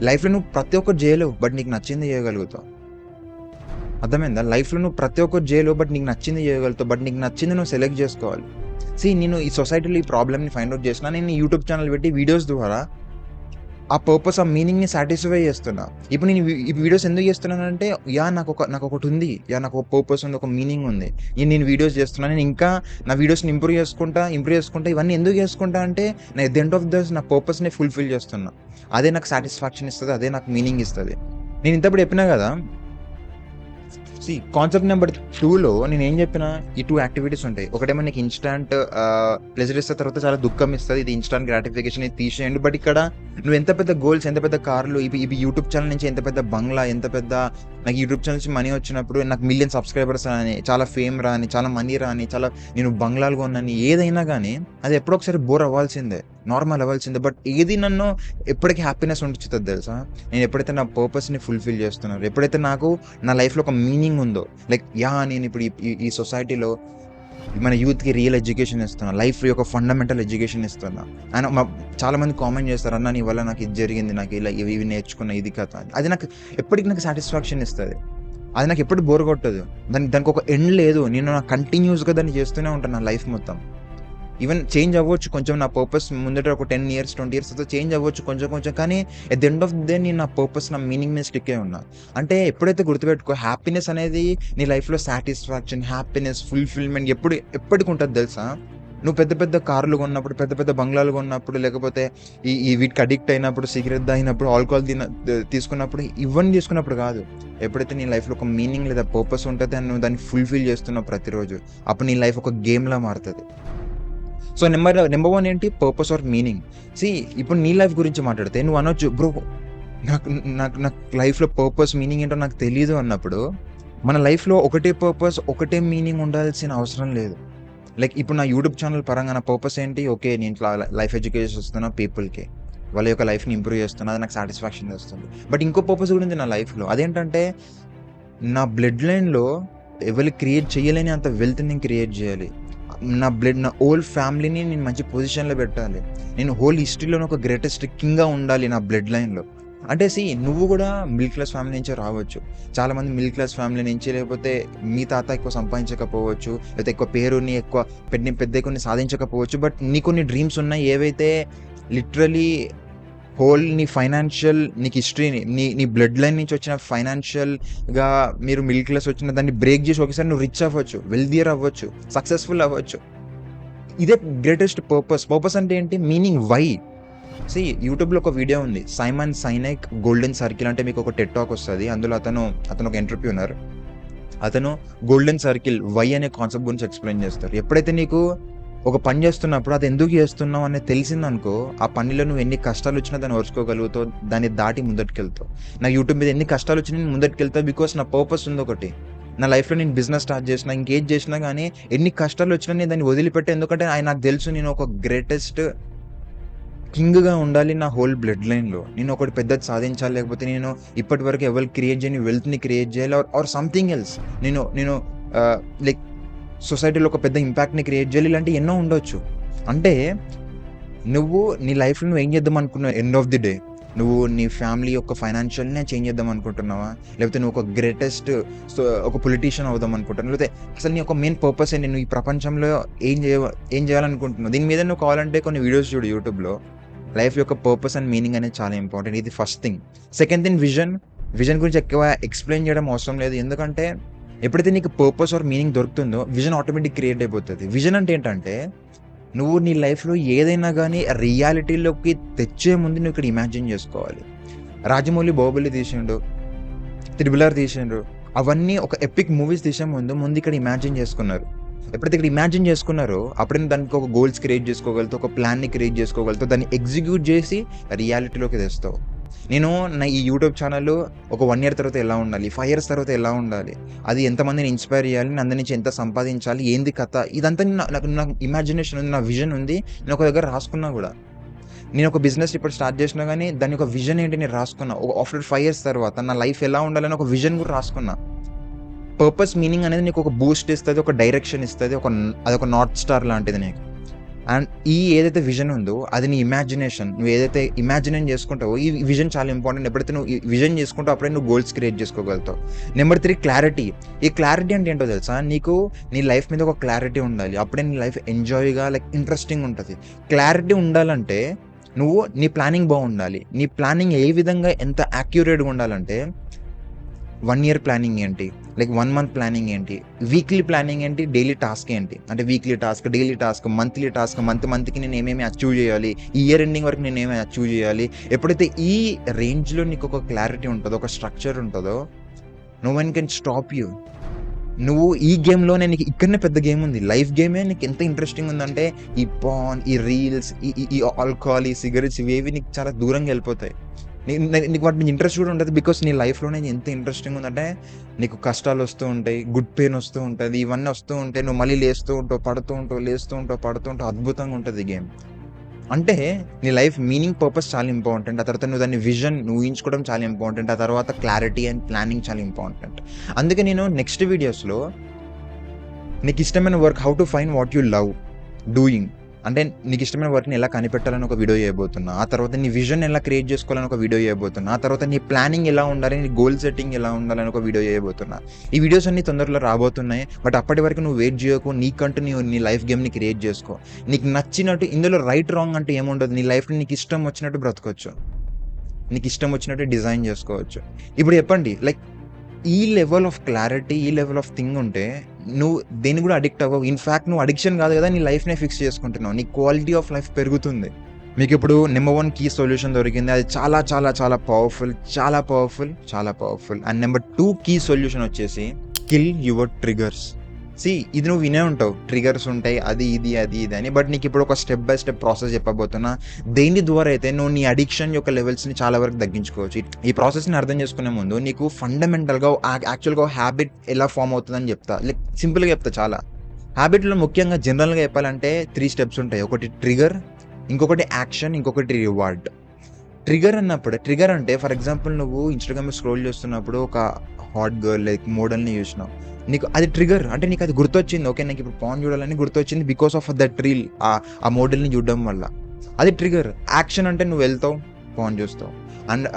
లైఫ్‌లో నువ్వు ప్రతి ఒక్కటి చేయలేవు. బట్ నీకు నచ్చింది చేయగలుగుతావు. అర్థమైందా? లైఫ్‌లో నువ్వు ప్రతి ఒక్కటి చేయలేవు. బట్ నీకు నచ్చింది చేయగలుగుతావు. బట్ నీకు నచ్చింది నువ్వు సెలెక్ట్ చేసుకోవాలి. నేను ఈ సొసైటీలో ఈ ప్రాబ్లమ్‌ని ఫైండ్ ఔట్ చేసినా. నేను యూట్యూబ్ ఛానల్ పెట్టి వీడియోస్ ద్వారా ఆ పర్పస్, ఆ మీనింగ్‌ని సాటిస్ఫై చేస్తున్నా. ఇప్పుడు నేను ఈ వీడియోస్ ఎందుకు చేస్తున్నానంటే నాకొకటి ఉంది. నాకు ఒక పర్పస్ ఉంది. ఒక మీనింగ్ ఉంది. నేను వీడియోస్ చేస్తున్నా. నేను ఇంకా నా వీడియోస్‌ని ఇంప్రూవ్ చేసుకుంటా. ఇవన్నీ ఎందుకు చేసుకుంటా అంటే నేను ఎట్ ది ఎండ్ ఆఫ్ నా పర్పస్‌ని ఫుల్‌ఫిల్ చేస్తున్నా. అదే నాకు సాటిస్ఫాక్షన్ ఇస్తది. అదే నాకు మీనింగ్ ఇస్తది. నేను ఇంతప్పుడు చెప్పినా కదా! కాన్సెప్ట్ నెంబర్ 2లో నేనేం చెప్పినా ఈ 2 యాక్టివిటీస్ ఉంటాయి. ఒకటేమో నీకు ఇన్‌స్టాంట్ ప్లెజర్ ఇస్తే తర్వాత చాలా దుఃఖం ఇస్తది. ఇది ఇన్‌స్టాంట్ గ్రాటిఫికేషన్, ఇది తీసేయండి. బట్ ఇక్కడ నువ్వు ఎంత పెద్ద గోల్స్, ఎంత పెద్ద కార్లు, ఇవి యూట్యూబ్ ఛానల్ నుంచి ఎంత పెద్ద బంగ్లా, ఎంత పెద్ద నాకు యూట్యూబ్ ఛానల్ నుంచి మనీ వచ్చినప్పుడు నాకు మిలియన్ సబ్స్క్రైబర్స్ రాని, చాలా ఫేమ్ రాని, చాలా మనీ రాని, చాలా నేను బంగ్లాలు కొనని, ఏదైనా గానీ అది ఎప్పుడో ఒకసారి బోర్ అవ్వాల్సిందే. నార్మల్ అవ్వాల్సిందే. బట్ ఏది నన్ను ఎప్పటికి హ్యాపీనెస్ ఉంచుతది తెలుసా? నేను ఎప్పుడైతే నా పర్పస్‌ని ఫుల్‌ఫిల్ చేస్తున్నానో, ఎప్పుడైతే నాకు నా లైఫ్‌లో ఒక మీనింగ్ ఉందో, లైక్ నేను ఇప్పుడు ఈ సొసైటీలో మన యూత్‌కి రియల్ ఎడ్యుకేషన్ ఇస్తున్నా. లైఫ్ యొక్క ఫండమెంటల్ ఎడ్యుకేషన్ ఇస్తున్నా. అండ్ చాలా మంది కామెంట్ చేస్తారు, "అన్న నీ వల్ల నాకు ఇది జరిగింది. నాకు ఇలా ఇవి నేర్చుకున్నా. ఇది కథ." అది నాకు ఎప్పటికి నాకు సాటిస్ఫాక్షన్ ఇస్తది. అది నాకు ఎప్పుడు బోర్ కొట్టదు. దానికి ఒక ఎండ్ లేదు. నేను కంటిన్యూస్‌గా దాన్ని చేస్తూనే ఉంటాను నా లైఫ్ మొత్తం. ఈవెన్ చేంజ్ అవ్వచ్చు కొంచెం. నా పర్పస్ ముందట ఒక 10 ఇయర్స్, 20 ఇయర్స్ తర్వాత చేంజ్ అవ్వచ్చు కొంచెం. కానీ at the end of the day నేను నా పర్పస్, నా మీనింగ్ మీద స్టిక్ అయి ఉన్నా. అంటే ఎప్పుడైతే గుర్తుపెట్టుకో, హ్యాపీనెస్ అనేది నీ లైఫ్‌లో సాటిస్ఫాక్షన్, హ్యాపీనెస్, ఫుల్‌ఫిల్‌మెంట్ ఎప్పటికి ఉంటది తెలుసా? నువ్వు పెద్ద పెద్ద కార్లు కొన్నప్పుడు, పెద్ద పెద్ద బంగ్లాలు కొన్నప్పుడు, లేకపోతే వీటికి అడిక్ట్ అయినప్పుడు, సిగరెట్ తాగినప్పుడు, ఆల్కహాల్ తీసుకున్నప్పుడు, ఇవన్నీ తీసుకున్నప్పుడు కాదు. ఎప్పుడైతే నీ లైఫ్‌లో ఒక మీనింగ్ లేదా పర్పస్ ఉంటది అండ్ నువ్వు దాన్ని ఫుల్‌ఫిల్ చేస్తున్నావు ప్రతిరోజు, అప్పుడు నీ లైఫ్ ఒక గేమ్‌లా మారుతది. సో నెంబర్ 1 ఏంటి? Purpose or meaning. ఇప్పుడు నీ లైఫ్ గురించి మాట్లాడితే నువ్వు అనొచ్చు, బ్రో నాకు నాకు నాకు లైఫ్‌లో పర్పస్, మీనింగ్ ఏంటో నాకు తెలీదు అన్నప్పుడు, మన లైఫ్‌లో ఒకటే పర్పస్, ఒకటే మీనింగ్ ఉండాల్సిన అవసరం లేదు. లైక్ ఇప్పుడు నా యూట్యూబ్ ఛానల్ పరంగా నా పర్పస్ ఏంటి? ఓకే, నేను ఇట్లా లైఫ్ ఎడ్యుకేషన్ ఇస్తున్నా పీపుల్‌కి. వాళ్ళ యొక్క లైఫ్‌ని ఇంప్రూవ్ చేస్తున్నా. అది నాకు సాటిస్ఫాక్షన్ తెస్తుంది. బట్ ఇంకో పర్పస్ కూడా ఉంది నా లైఫ్‌లో. అదేంటంటే నా బ్లడ్ లైన్‌లో ఎవరు క్రియేట్ చేయలేని అంత వెల్త్‌ని నేను క్రియేట్ చేయాలి. నా హోల్ ఫ్యామిలీని నేను మంచి పొజిషన్‌లో పెట్టాలి. నేను హోల్ హిస్టరీలోనే ఒక గ్రేటెస్ట్ కింగ్‌గా ఉండాలి నా బ్లడ్ లైన్‌లో. అంటే నువ్వు కూడా మిడిల్ క్లాస్ ఫ్యామిలీ నుంచే రావచ్చు. చాలామంది మిడిల్ క్లాస్ ఫ్యామిలీ నుంచి, లేకపోతే మీ తాత ఎక్కువ సంపాదించకపోవచ్చు, లేకపోతే ఎక్కువ పేరుని ఎక్కువ పెద్ద కొన్ని సాధించకపోవచ్చు. బట్ నీ కొన్ని డ్రీమ్స్ ఉన్నాయి ఏవైతే లిటరలీ హోల్ నీ ఫైనాన్షియల్ నీకు హిస్టరీని నీ బ్లడ్ లైన్ నుంచి వచ్చిన ఫైనాన్షియల్‌గా మీరు మిడిల్ క్లాస్ వచ్చిన దాన్ని బ్రేక్ చేసి ఒకసారి నువ్వు రిచ్ అవ్వచ్చు, వెల్తీయర్ అవ్వచ్చు, సక్సెస్‌ఫుల్ అవ్వచ్చు. ఇదే గ్రేటెస్ట్ పర్పస్. పర్పస్ అంటే ఏంటి? Meaning why. యూట్యూబ్‌లో ఒక వీడియో ఉంది. సైమన్ సైనెక్ గోల్డెన్ సర్కిల్ అంటే మీకు ఒక టెడ్ టాక్ వస్తది. అందులో అతను ఒక ఎంటర్‌ప్రెన్యూర్. అతను గోల్డెన్ సర్కిల్ వై అనే కాన్సెప్ట్ గురించి ఎక్స్ప్లెయిన్ చేస్తారు. ఎప్పుడైతే నీకు ఒక పని చేస్తున్నప్పుడు అది ఎందుకు చేస్తున్నావు అనేది తెలిసిందనుకో, ఆ పనిలో నువ్వు ఎన్ని కష్టాలు వచ్చినా దాన్ని ఓర్చుకోగలుగుతావు, దాన్ని దాటి ముందటికెళ్తావు. నాకు యూట్యూబ్ మీద ఎన్ని కష్టాలు వచ్చినా నేను ముందటికెళ్తావు, బికాస్ నా పర్పస్ ఉంది ఒకటి. నా లైఫ్లో నేను బిజినెస్ స్టార్ట్ చేసినా, ఇంకేం చేసినా కానీ ఎన్ని కష్టాలు వచ్చినా నేను దాన్ని వదిలిపెట్టే, ఎందుకంటే నాకు తెలుసు నేను ఒక గ్రేటెస్ట్ కింగ్గా ఉండాలి నా హోల్ బ్లడ్ లైన్లో. నేను ఒకటి పెద్దది సాధించాలి, లేకపోతే నేను ఇప్పటి వరకు ఎవరు క్రియేట్ చేయని వెల్త్ని క్రియేట్ చేయాలి, ఆర్ సంథింగ్ ఎల్స్. నేను లైక్ సొసైటీలో ఒక పెద్ద ఇంపాక్ట్ని క్రియేట్ చేయాలి, ఇలాంటివి ఎన్నో ఉండొచ్చు. అంటే నువ్వు నీ లైఫ్లో నువ్వు ఏం చేద్దాం అనుకున్నావు ఎండ్ ఆఫ్ ది డే? నువ్వు నీ ఫ్యామిలీ యొక్క ఫైనాన్షియల్నే చేంజ్ చేద్దాం అనుకుంటున్నావా, లేకపోతే నువ్వు ఒక గ్రేటెస్ట్ ఒక పొలిటీషియన్ అవుదాం అనుకుంటున్నావు, లేకపోతే అసలు నీ యొక్క మెయిన్ పర్పస్ ఏంటి? నువ్వు ఈ ప్రపంచంలో ఏం చేయాలనుకుంటున్నావు? దీని మీద నువ్వు కావాలంటే కొన్ని వీడియోస్ చూడు యూట్యూబ్లో. లైఫ్ యొక్క పర్పస్ అండ్ మీనింగ్ అనేది చాలా ఇంపార్టెంట్. ఇది first thing. Second thing vision గురించి ఎక్కువ ఎక్స్ప్లెయిన్ చేయడం అవసరం లేదు, ఎందుకంటే ఎప్పుడైతే నీకు పర్పస్ ఆర్ మీనింగ్ దొరుకుతుందో విజన్ ఆటోమేటిక్ క్రియేట్ అయిపోతుంది. విజన్ అంటే ఏంటంటే నువ్వు నీ లైఫ్లో ఏదైనా కానీ రియాలిటీలోకి తెచ్చే ముందు నువ్వు ఇక్కడ ఇమాజిన్ చేసుకోవాలి. రాజమౌళి బాహుబలి తీసిండు, త్రిబుల్ ఆర్ తీసిండ్రు, అవన్నీ ఒక ఎపిక్ మూవీస్ తీసే ముందు ఇక్కడ ఇమాజిన్ చేసుకున్నారు. ఎప్పుడైతే ఇక్కడ ఇమాజిన్ చేసుకున్నారో అప్పుడే దానికి ఒక గోల్స్ క్రియేట్ చేసుకోగలుగుతావు, ఒక ప్లాన్ని క్రియేట్ చేసుకోగలుగుతావు, దాన్ని ఎగ్జిక్యూట్ చేసి రియాలిటీలోకి తెస్తావు. నేను నా ఈ యూట్యూబ్ ఛానల్ ఒక 1 year తర్వాత ఎలా ఉండాలి, 5 years తర్వాత ఎలా ఉండాలి, అది ఎంతమందిని ఇన్స్పైర్ చేయాలి, నేను అందరి నుంచి ఎంత సంపాదించాలి, ఏంది కథ, ఇదంతా నాకు ఇమాజినేషన్ ఉంది, నా విజన్ ఉంది. నేను ఒక దగ్గర రాసుకున్నా కూడా. నేను ఒక బిజినెస్ ఇప్పుడు స్టార్ట్ చేసినా కానీ దాని ఒక విజన్ ఏంటి నేను రాసుకున్నా. ఆఫ్టర్ 5 years తర్వాత నా లైఫ్ ఎలా ఉండాలని ఒక విజన్ కూడా రాసుకున్నా. పర్పస్ మీనింగ్ అనేది నీకు ఒక బూస్ట్ ఇస్తుంది, ఒక డైరెక్షన్ ఇస్తుంది, అదొక నార్త్ స్టార్ లాంటిది నీకు. అండ్ ఏదైతే విజన్ ఉందో అది నీ ఇమాజినేషన్. నువ్వు ఏదైతే ఇమాజినేషన్ చేసుకుంటావో ఈ విజన్ చాలా ఇంపార్టెంట్. ఎప్పుడైతే నువ్వు ఈ విజన్ చేసుకుంటావు అప్పుడే నువ్వు గోల్స్ క్రియేట్ చేసుకోగలుగుతావు. Number 3 clarity. ఈ క్లారిటీ అంటే ఏంటో తెలుసా? నీకు నీ లైఫ్ మీద ఒక క్లారిటీ ఉండాలి, అప్పుడే నీ లైఫ్ ఎంజాయ్గా లైక్ ఇంట్రెస్టింగ్ ఉంటుంది. క్లారిటీ ఉండాలంటే నువ్వు నీ ప్లానింగ్ బాగుండాలి. నీ ప్లానింగ్ ఏ విధంగా ఎంత యాక్యురేట్గా ఉండాలంటే 1 year ప్లానింగ్ ఏంటి, లైక్ 1 month ప్లానింగ్ ఏంటి, వీక్లీ ప్లానింగ్ ఏంటి, డైలీ టాస్క్ ఏంటి, అంటే weekly task, daily task, monthly task, మంత్కి నేను ఏమేమి అచీవ్ చేయాలి, ఈ ఇయర్ ఎండింగ్ వరకు నేను ఏమేమి అచీవ్ చేయాలి. ఎప్పుడైతే ఈ రేంజ్లో నీకు ఒక క్లారిటీ ఉంటుందో, ఒక స్ట్రక్చర్ ఉంటుందో, no one can stop you. నువ్వు ఈ గేమ్లోనే నీకు ఇక్కడనే పెద్ద గేమ్ ఉంది, లైఫ్ గేమే నీకు ఎంత ఇంట్రెస్టింగ్ ఉందంటే ఈ పాన్, ఈ రీల్స్, ఈ ఆల్కహాల్, ఈ సిగరెట్స్, ఇవేవి నీకు చాలా దూరంగా వెళ్ళిపోతాయి. నీకు వాటి మీద ఇంట్రెస్ట్ కూడా ఉంటుంది, బికాస్ నీ లైఫ్లోనే ఎంత ఇంట్రెస్టింగ్ ఉందంటే నీకు కష్టాలు వస్తూ ఉంటాయి, గుడ్ పెయిన్ వస్తూ ఉంటుంది, ఇవన్నీ వస్తూ ఉంటాయి, నువ్వు మళ్ళీ లేస్తూ ఉంటావు, పడుతూ ఉంటావు, లేస్తూ ఉంటావు, పడుతూ ఉంటావు. అద్భుతంగా ఉంటుంది ఈ గేమ్. అంటే నీ లైఫ్ మీనింగ్, పర్పస్ చాలా ఇంపార్టెంట్. ఆ తర్వాత నువ్వు దాన్ని విజన్ నువ్వు ఊహించుకోవడం చాలా ఇంపార్టెంట్. ఆ తర్వాత క్లారిటీ అండ్ ప్లానింగ్ చాలా ఇంపార్టెంట్. అందుకే నేను నెక్స్ట్ వీడియోస్లో నీకు ఇష్టమైన work, how to find what you love doing, అంటే నీకు ఇష్టమైన వర్క్ని ఎలా కనిపెట్టాలని ఒక వీడియో చేయబోతున్నా. ఆ తర్వాత నీ విజన్ ఎలా క్రియేట్ చేసుకోవాలని ఒక వీడియో చేయబోతున్నా. ఆ తర్వాత నీ ప్లానింగ్ ఎలా ఉండాలి, నీ గోల్ సెట్టింగ్ ఎలా ఉండాలని ఒక వీడియో చేయబోతున్నా. ఈ వీడియోస్ అన్ని తొందరలో రాబోతున్నాయి, బట్ అప్పటి వరకు నువ్వు వెయిట్ చేయకు. నీకంటూ నీ లైఫ్ గేమ్ని క్రియేట్ చేసుకో. నీకు నచ్చినట్టు, ఇందులో రైట్ రాంగ్ అంటే ఏముండదు. నీ లైఫ్ని నీకు ఇష్టం వచ్చినట్టు బ్రతకొచ్చు, నీకు ఇష్టం వచ్చినట్టు డిజైన్ చేసుకోవచ్చు. ఇప్పుడు చెప్పండి, లైక్ ఈ లెవెల్ ఆఫ్ క్లారిటీ, ఈ లెవెల్ ఆఫ్ థింగ్ ఉంటే నువ్వు దేన్ని కూడా అడిక్ట్ అవ్వవు. ఇన్ఫ్యాక్ట్ నువ్వు అడిక్షన్ కాదు కదా, నీ లైఫ్నే ఫిక్స్ చేసుకుంటున్నావు, నీ క్వాలిటీ ఆఫ్ లైఫ్ పెరుగుతుంది. మీకు ఇప్పుడు నెంబర్ 1 కీ సొల్యూషన్ దొరికింది, అది చాలా చాలా చాలా పవర్ఫుల్, చాలా పవర్ఫుల్, చాలా powerful. And number 2 key solution వచ్చేసి కిల్ యువర్ ట్రిగర్స్. ఇది నువ్వు వినే ఉంటావు, ట్రిగర్స్ ఉంటాయి, అది ఇది అని. బట్ నీకు ఇప్పుడు ఒక స్టెప్ బై స్టెప్ ప్రాసెస్ చెప్పబోతున్నా, దేని ద్వారా అయితే నువ్వు నీ అడిక్షన్ యొక్క లెవెల్స్ని చాలా వరకు తగ్గించుకోవచ్చు. ఈ ప్రాసెస్ని అర్థం చేసుకునే ముందు నీకు ఫండమెంటల్గా యాక్చువల్గా హ్యాబిట్ ఎలా ఫామ్ అవుతుందని చెప్తా. లైక్ సింపుల్గా చెప్తా. చాలా హ్యాబిట్లో ముఖ్యంగా జనరల్గా చెప్పాలంటే 3 steps ఉంటాయి. ఒకటి ట్రిగర్, ఇంకొకటి యాక్షన్, ఇంకొకటి రివార్డ్. ట్రిగర్ అంటే ఫర్ ఎగ్జాంపుల్ నువ్వు ఇన్స్టాగ్రామ్ స్క్రోల్ చేస్తున్నప్పుడు ఒక హాట్ గర్ల్ లైక్ మోడల్ని చూసినావు, నీకు అది ట్రిగర్, అంటే నీకు అది గుర్తొచ్చింది. ఓకే, నాకు ఇప్పుడు పాన్ చూడాలని గుర్తొచ్చింది బికాస్ ఆఫ్ దట్ రీల్, ఆ మోడల్ని చూడడం వల్ల. అది ట్రిగర్. యాక్షన్ అంటే నువ్వు వెళ్తావు, పాన్ చూస్తావు. అండ్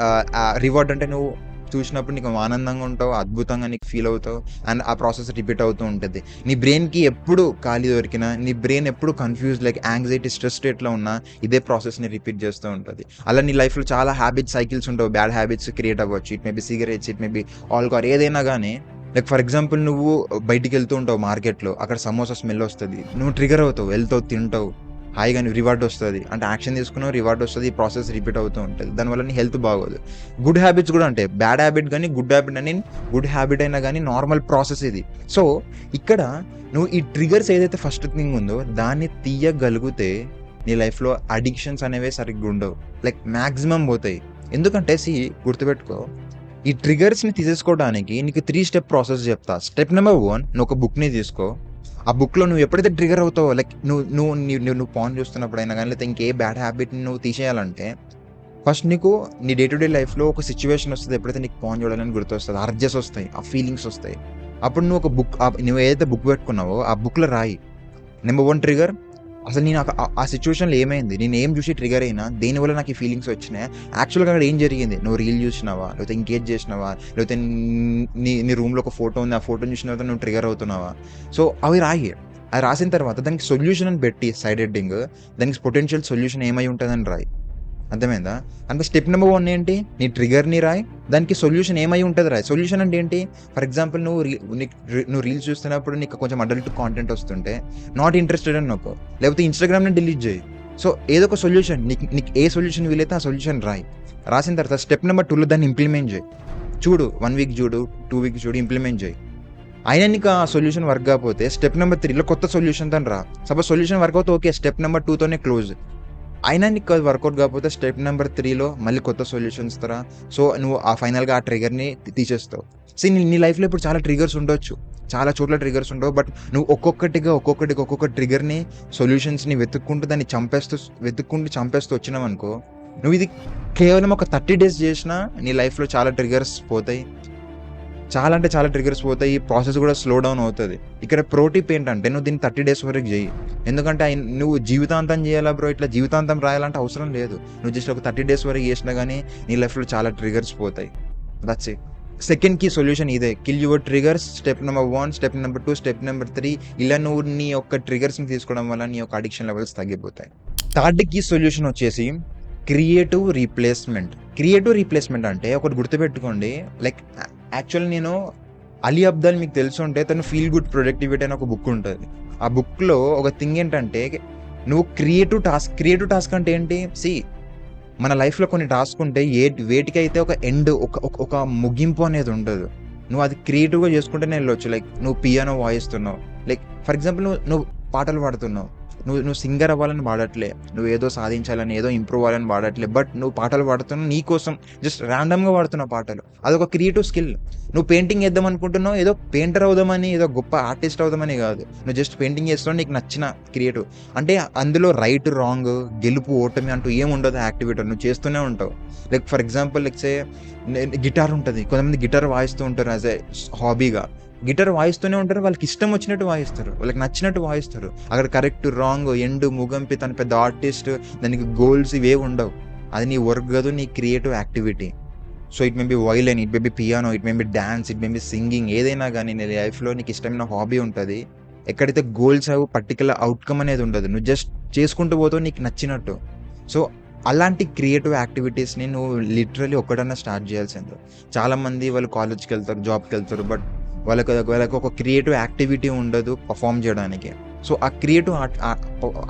రివార్డ్ అంటే నువ్వు చూసినప్పుడు నీకు ఆనందంగా ఉంటావు, అద్భుతంగా నీకు ఫీల్ అవుతావు, అండ్ ఆ ప్రాసెస్ రిపీట్ అవుతూ ఉంటుంది. నీ బ్రెయిన్కి ఎప్పుడు ఖాళీ దొరికినా, నీ బ్రెయిన్ ఎప్పుడు కన్ఫ్యూజ్ లైక్ యాంగ్జైటీ, స్ట్రెస్ స్టేట్లో ఉన్నా ఇదే ప్రాసెస్ని రిపీట్ చేస్తూ ఉంటుంది. అలా నీ లైఫ్లో చాలా హ్యాబిట్ సైకిల్స్ ఉంటావు, బ్యాడ్ హ్యాబిట్స్ క్రియేట్ అవ్వచ్చు. It may be cigarettes, it may be alcohol, ఏదైనా కానీ. లైక్ ఫర్ ఎగ్జాంపుల్ నువ్వు బయటికి వెళ్తూ ఉంటావు మార్కెట్లో, అక్కడ సమోసా స్మెల్ వస్తుంది, నువ్వు ట్రిగర్ అవుతావు, వెళ్తావు, తింటావు, హాయిగా రివార్డ్ వస్తుంది, అంటే యాక్షన్ తీసుకున్నావు రివార్డ్ వస్తుంది, ఈ ప్రాసెస్ రిపీట్ అవుతూ ఉంటుంది, దానివల్ల నీ హెల్త్ బాగోదు. గుడ్ హ్యాబిట్స్ కూడా ఉంటాయి, బ్యాడ్ హ్యాబిట్ కానీ గుడ్ హ్యాబిట్ అని, గుడ్ హ్యాబిట్ అయినా కానీ నార్మల్ ప్రాసెస్ ఇది. సో ఇక్కడ నువ్వు ఈ ట్రిగర్స్ ఏదైతే ఫస్ట్ థింగ్ ఉందో దాన్ని తీయగలిగితే నీ లైఫ్లో అడిక్షన్స్ అనేవి సరిగ్గా ఉండవు, లైక్ మ్యాక్సిమం పోతాయి. ఎందుకంటే గుర్తుపెట్టుకో, ఈ ట్రిగర్స్ని తీసేసుకోవడానికి నీకు 3 స్టెప్ ప్రాసెస్ చెప్తా. స్టెప్ నెంబర్ 1, నువ్వు ఒక బుక్ని తీసుకో. ఆ బుక్లో నువ్వు ఎప్పుడైతే ట్రిగర్ అవుతావో, లైక్ నువ్వు పాన్ చూస్తున్నప్పుడైనా కానీ, లేకపోతే ఇంకే బ్యాడ్ హ్యాబిట్ని నువ్వు తీసేయాలంటే ఫస్ట్ నీకు నీ డే టు డే లైఫ్లో ఒక సిచ్యువేషన్ వస్తుంది, ఎప్పుడైతే నీకు పాన్ చూడాలని గుర్తొస్తుంది, అర్జెస్ వస్తాయి, ఆ ఫీలింగ్స్ వస్తాయి. అప్పుడు నువ్వు ఒక బుక్, నువ్వు ఏదైతే బుక్ పెట్టుకున్నావో ఆ బుక్లో రాయి. నెంబర్ 1 ట్రిగర్, అసలు నేను ఆ సిచ్యువేషన్లో ఏమైంది, నేను ఏం చూసి ట్రిగర్ అయినా, దేనివల్ల నాకు ఈ ఫీలింగ్స్ వచ్చినాయి, యాక్చువల్గా అక్కడ ఏం జరిగింది, నువ్వు రీల్ చూసినావా, లేకపోతే ఇంకేజ్ చేసినావా, లేకపోతే నీ రూమ్లో ఒక ఫోటో ఉంది, ఆ ఫోటోని చూసిన తర్వాత నువ్వు ట్రిగర్ అవుతున్నావా. సో అవి రాయి. అది రాసిన తర్వాత దానికి సొల్యూషన్ అని పెట్టి సైడ్ హెడ్డింగ్, దానికి పొటెన్షియల్ సొల్యూషన్ ఏమై ఉంటుందని రాయి. అర్థమైందా? అంటే స్టెప్ నెంబర్ 1 ఏంటి, నీ ట్రిగర్ని రాయి, దానికి సొల్యూషన్ ఏమై ఉంటుంది రాయి. సొల్యూషన్ అంటే ఏంటి, ఫర్ ఎగ్జాంపుల్ నువ్వు రీల్స్ చూస్తున్నప్పుడు నీకు కొంచెం అడల్ట్ కాంటెంట్ వస్తుంటే నాట్ ఇంట్రెస్టెడ్ అని నొక్కో, లేకపోతే ఇన్స్టాగ్రామ్ని డిలీట్ చేయి. సో ఏదో ఒక సొల్యూషన్, నీకు ఏ సొల్యూషన్ వీలైతే ఆ సొల్యూషన్ రాయి. రాసిన తర్వాత స్టెప్ నెంబర్ 2లో దాన్ని ఇంప్లిమెంట్ చేయి. చూడు, 1 వీక్ చూడు, 2 వీక్స్ చూడు, ఇంప్లిమెంట్ చేయి. అయినా నీకు ఆ సొల్యూషన్ వర్క్ కాకపోతే స్టెప్ నెంబర్ 3లో కొత్త సొల్యూషన్ తో రా. సపోజ్ సొల్యూషన్ వర్క్ అవుతే ఓకే, స్టెప్ నెంబర్ 2తోనే క్లోజ్. అయినా నీకు అది వర్కౌట్ కాకపోతే స్టెప్ నెంబర్ 3లో మళ్ళీ కొత్త సొల్యూషన్స్ రా. సో నువ్వు ఫైనల్గా ఆ ట్రిగర్ని తీసేస్తావు. నీ లైఫ్లో ఇప్పుడు చాలా ట్రిగర్స్ ఉండొచ్చు, చాలా చోట్ల ట్రిగర్స్ ఉండవు, బట్ నువ్వు ఒక్కొక్క ట్రిగర్ని, సొల్యూషన్స్ని వెతుక్కుంటూ చంపేస్తూ వచ్చినావు అనుకో, నువ్వు ఇది కేవలం ఒక 30 days చేసినా నీ లైఫ్లో చాలా ట్రిగర్స్ పోతాయి, చాలా అంటే చాలా ట్రిగర్స్ పోతాయి. ఈ ప్రాసెస్ కూడా స్లో డౌన్ అవుతుంది. ఇక్కడ ప్రో టిప్ ఏంటంటే, నువ్వు దీన్ని 30 days వరకు చేయి. ఎందుకంటే నువ్వు జీవితాంతం చేయాలా బ్రో, ఇట్లా జీవితాంతం రాయాలంటే అవసరం లేదు. నువ్వు జస్ట్ ఒక 30 days వరకు చేసినా కానీ నీ లైఫ్లో చాలా ట్రిగర్స్ పోతాయి. That's it. Second key solution ఇదే, kill your triggers. Step number 1, step number 2, step number 3, ఇలా నువ్వు నీ యొక్క ట్రిగర్స్ని తీసుకోవడం వల్ల నీ యొక్క అడిక్షన్ లెవెల్స్ తగ్గిపోతాయి. థర్డ్ కీ సొల్యూషన్ వచ్చేసి క్రియేటివ్ రీప్లేస్మెంట్ అంటే ఒకటి గుర్తుపెట్టుకోండి, లైక్ యాక్చువల్ నేను అలీ అబ్దాల్ మీకు తెలుసు ఉంటే, తను ఫీల్ గుడ్ ప్రొడక్టివిటీ అని ఒక బుక్ ఉంటుంది. ఆ బుక్లో ఒక థింగ్ ఏంటంటే, నువ్వు క్రియేటివ్ టాస్క్ అంటే ఏంటి, మన లైఫ్లో కొన్ని టాస్క్ ఉంటే వేటికైతే ఒక ఎండ్, ఒక ముగింపు అనేది ఉండదు. నువ్వు అది క్రియేటివ్గా చేసుకుంటేనే వెళ్ళొచ్చు. లైక్ నువ్వు పియానో వాయిస్తున్నావు, లైక్ ఫర్ ఎగ్జాంపుల్ నువ్వు పాటలు పాడుతున్నావు, నువ్వు సింగర్ అవ్వాలని పాడట్లే, నువ్వు ఏదో సాధించాలని, ఏదో ఇంప్రూవ్ అవ్వాలని పాడట్లే, బట్ నువ్వు పాటలు పాడుతున్నావు నీ కోసం, జస్ట్ ర్యాండమ్గా పాడుతున్నావు పాటలు. అదొక క్రియేటివ్ స్కిల్. నువ్వు పెయింటింగ్ వేద్దాం అనుకుంటున్నావు, ఏదో పెయింటర్ అవుదామని, ఏదో గొప్ప ఆర్టిస్ట్ అవుదామని కాదు, నువ్వు జస్ట్ పెయింటింగ్ చేస్తున్నావు, నీకు నచ్చిన క్రియేటివ్. అంటే అందులో రైట్ రాంగ్, గెలుపు ఓటమి అంటూ ఏముండదు. యాక్టివిటీ నువ్వు చేస్తూనే ఉంటావు. Like for example, like say guitar ఉంటుంది, కొంతమంది గిటార్ వాయిస్తూ ఉంటారు యాజ్ ఏ హాబీగా. గిటార్ వాయిస్తూనే ఉంటారు, వాళ్ళకి ఇష్టం వచ్చినట్టు వాయిస్తారు, వాళ్ళకి నచ్చినట్టు వాయిస్తారు. అక్కడ కరెక్ట్ రాంగ్, ఎండు ముగంపి, తన పెద్ద ఆర్టిస్ట్, దానికి గోల్స్ ఇవేవి ఉండవు. అది నీ వర్క్ కాదు, నీ creative activity. So it may be violin, it may be piano, it may be dance, it may be singing, ఏదైనా కానీ నీ లైఫ్లో నీకు ఇష్టమైన హాబీ ఉంటుంది. ఎక్కడైతే గోల్స్ పర్టికులర్ అవుట్కమ్ అనేది ఉండదు, నువ్వు జస్ట్ చేసుకుంటూ పోతావు నీకు నచ్చినట్టు. సో అలాంటి క్రియేటివ్ యాక్టివిటీస్ని నువ్వు లిటరలీ ఒక్కడన్నా స్టార్ట్ చేయాల్సిందే. చాలామంది వాళ్ళు కాలేజ్కి వెళ్తారు, జాబ్కి వెళ్తారు, బట్ వాళ్ళకి ఒక క్రియేటివ్ యాక్టివిటీ ఉండదు పర్ఫామ్ చేయడానికి. సో ఆ క్రియేటివ్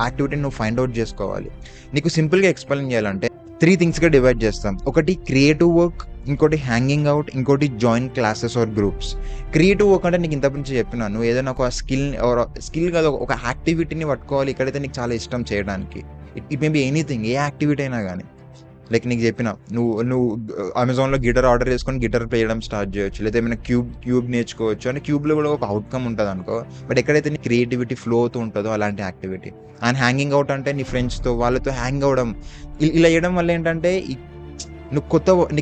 యాక్టివిటీని నువ్వు ఫైండ్ అవుట్ చేసుకోవాలి. నీకు సింపుల్గా ఎక్స్ప్లెయిన్ చేయాలంటే 3 థింగ్స్గా డివైడ్ చేస్తాం. ఒకటి క్రియేటివ్ వర్క్, ఇంకోటి హ్యాంగింగ్ అవుట్, ఇంకోటి join classes or groups. Creative work అంటే నీకు ఇంత నుంచి చెప్పినాను, నువ్వు ఏదైనా ఒక స్కిల్ కాదు, ఒక యాక్టివిటీని పట్టుకోవాలి ఎక్కడైతే నీకు చాలా ఇష్టం చేయడానికి. It may be anything, A activity అయినా కానీ. లైక్ నీకు చెప్పిన, నువ్వు అమెజాన్లో గిటార్ ఆర్డర్ చేసుకొని గిటార్ ప్లే చేయడం స్టార్ట్ చేయొచ్చు, లేదా ఏమైనా క్యూబ్ నేర్చుకోవచ్చు. అంటే క్యూబ్లో కూడా ఒక అవుట్కమ్ ఉంటుంది అనుకో, బట్ ఎక్కడైతే నీ క్రియేటివిటీ ఫ్లో అవుతూ ఉంటుందో అలాంటి యాక్టివిటీ. అండ్ హ్యాంగింగ్ అవుట్ అంటే నీ ఫ్రెండ్స్తో వాళ్ళతో హ్యాంగ్ అవ్వడం. ఇలా చేయడం వల్ల ఏంటంటే నీకు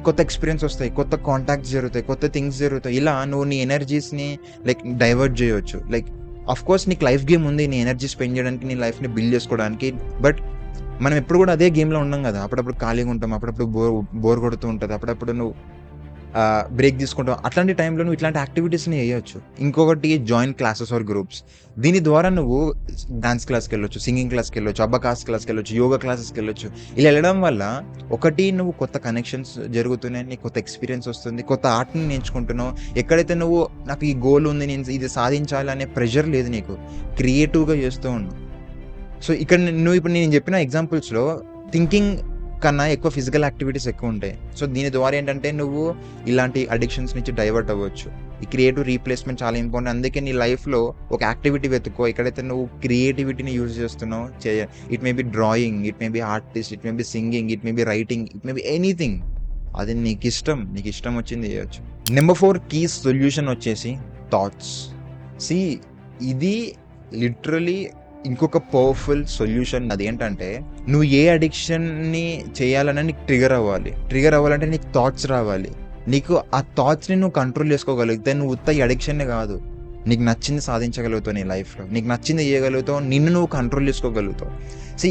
కొత్త ఎక్స్పీరియన్స్ వస్తాయి, కొత్త కాంటాక్ట్స్ జరుగుతాయి, కొత్త థింగ్స్ జరుగుతాయి. ఇలా నువ్వు నీ ఎనర్జీస్ని లైక్ డైవర్ట్ చేయొచ్చు. లైక్ అఫ్ కోర్స్ నీకు లైఫ్ గేమ్ ఉంది, నీ ఎనర్జీ స్పెండ్ చేయడానికి, నీ లైఫ్ని బిల్డ్ చేసుకోవడానికి, బట్ మనం ఎప్పుడు కూడా అదే గేమ్లో ఉన్నాం కదా. అప్పుడప్పుడు ఖాళీగా ఉంటాం, అప్పుడప్పుడు బోర్ కొడుతూ ఉంటుంది, అప్పుడప్పుడు నువ్వు బ్రేక్ తీసుకుంటావు. అట్లాంటి టైంలో నువ్వు ఇట్లాంటి యాక్టివిటీస్ని చేయొచ్చు. ఇంకొకటి జాయిన్ క్లాసెస్ ఆర్ గ్రూప్స్. దీని ద్వారా నువ్వు డాన్స్ క్లాస్కి వెళ్ళొచ్చు, సింగింగ్ క్లాస్కి వెళ్ళొచ్చు, అబ్బకాస్ క్లాస్కి వెళ్ళొచ్చు, యోగా క్లాసెస్కి వెళ్ళొచ్చు. ఇలా వెళ్ళడం వల్ల ఒకటి నువ్వు కొత్త కనెక్షన్స్ జరుగుతున్నాయి, నీకు కొత్త ఎక్స్పీరియన్స్ వస్తుంది, కొత్త ఆర్ట్ని నేర్చుకుంటున్నావు. ఎక్కడైతే నువ్వు నాకు ఈ గోల్ ఉంది, నేను ఇది సాధించాలి అనే ప్రెషర్ లేదు, నీకు క్రియేటివ్గా చేస్తూ ఉన్నావు. సో ఇక్కడ నువ్వు ఇప్పుడు నేను చెప్పిన ఎగ్జాంపుల్స్‌లో థింకింగ్ కన్నా ఎక్కువ ఫిజికల్ యాక్టివిటీస్ ఎక్కువుంటాయి. సో దీని ద్వారా ఏంటంటే నువ్వు ఇలాంటి అడిక్షన్స్ నుంచి డైవర్ట్ అవ్వచ్చు. ఈ క్రియేటివ్ రీప్లేస్‌మెంట్ చాలా ఇంపార్టెంట్. అందుకే నీ లైఫ్‌లో ఒక యాక్టివిటీ వెతుక్కో. ఎక్కడైతే నువ్వు క్రియేటివిటీని యూజ్ చేస్తున్నావో it may be drawing, it may be artist, it may be singing, it may be writing, it may be anything. అది నీకిష్టం వచ్చింది చేయొచ్చు. నెంబర్ 4 కీ సొల్యూషన్ వచ్చేసి థాట్స్. సీ ఇది లిటరల్లీ ఇంకొక పవర్ఫుల్ సొల్యూషన్. అదేంటంటే నువ్వు ఏ అడిక్షన్‌ని చేయాలన్నా నీకు ట్రిగర్ అవ్వాలంటే నీకు థాట్స్ రావాలి. నీకు ఆ థాట్స్‌ని నువ్వు కంట్రోల్ చేసుకోగలిగితే నువ్వు ఉత్త ఈ అడిక్షన్‌ని కాదు, నీకు నచ్చింది సాధించగలుగుతావు నీ లైఫ్‌లో. నీకు నచ్చింది చేయగలుగుతావు. నిన్ను నువ్వు కంట్రోల్ చేసుకోగలుగుతావు.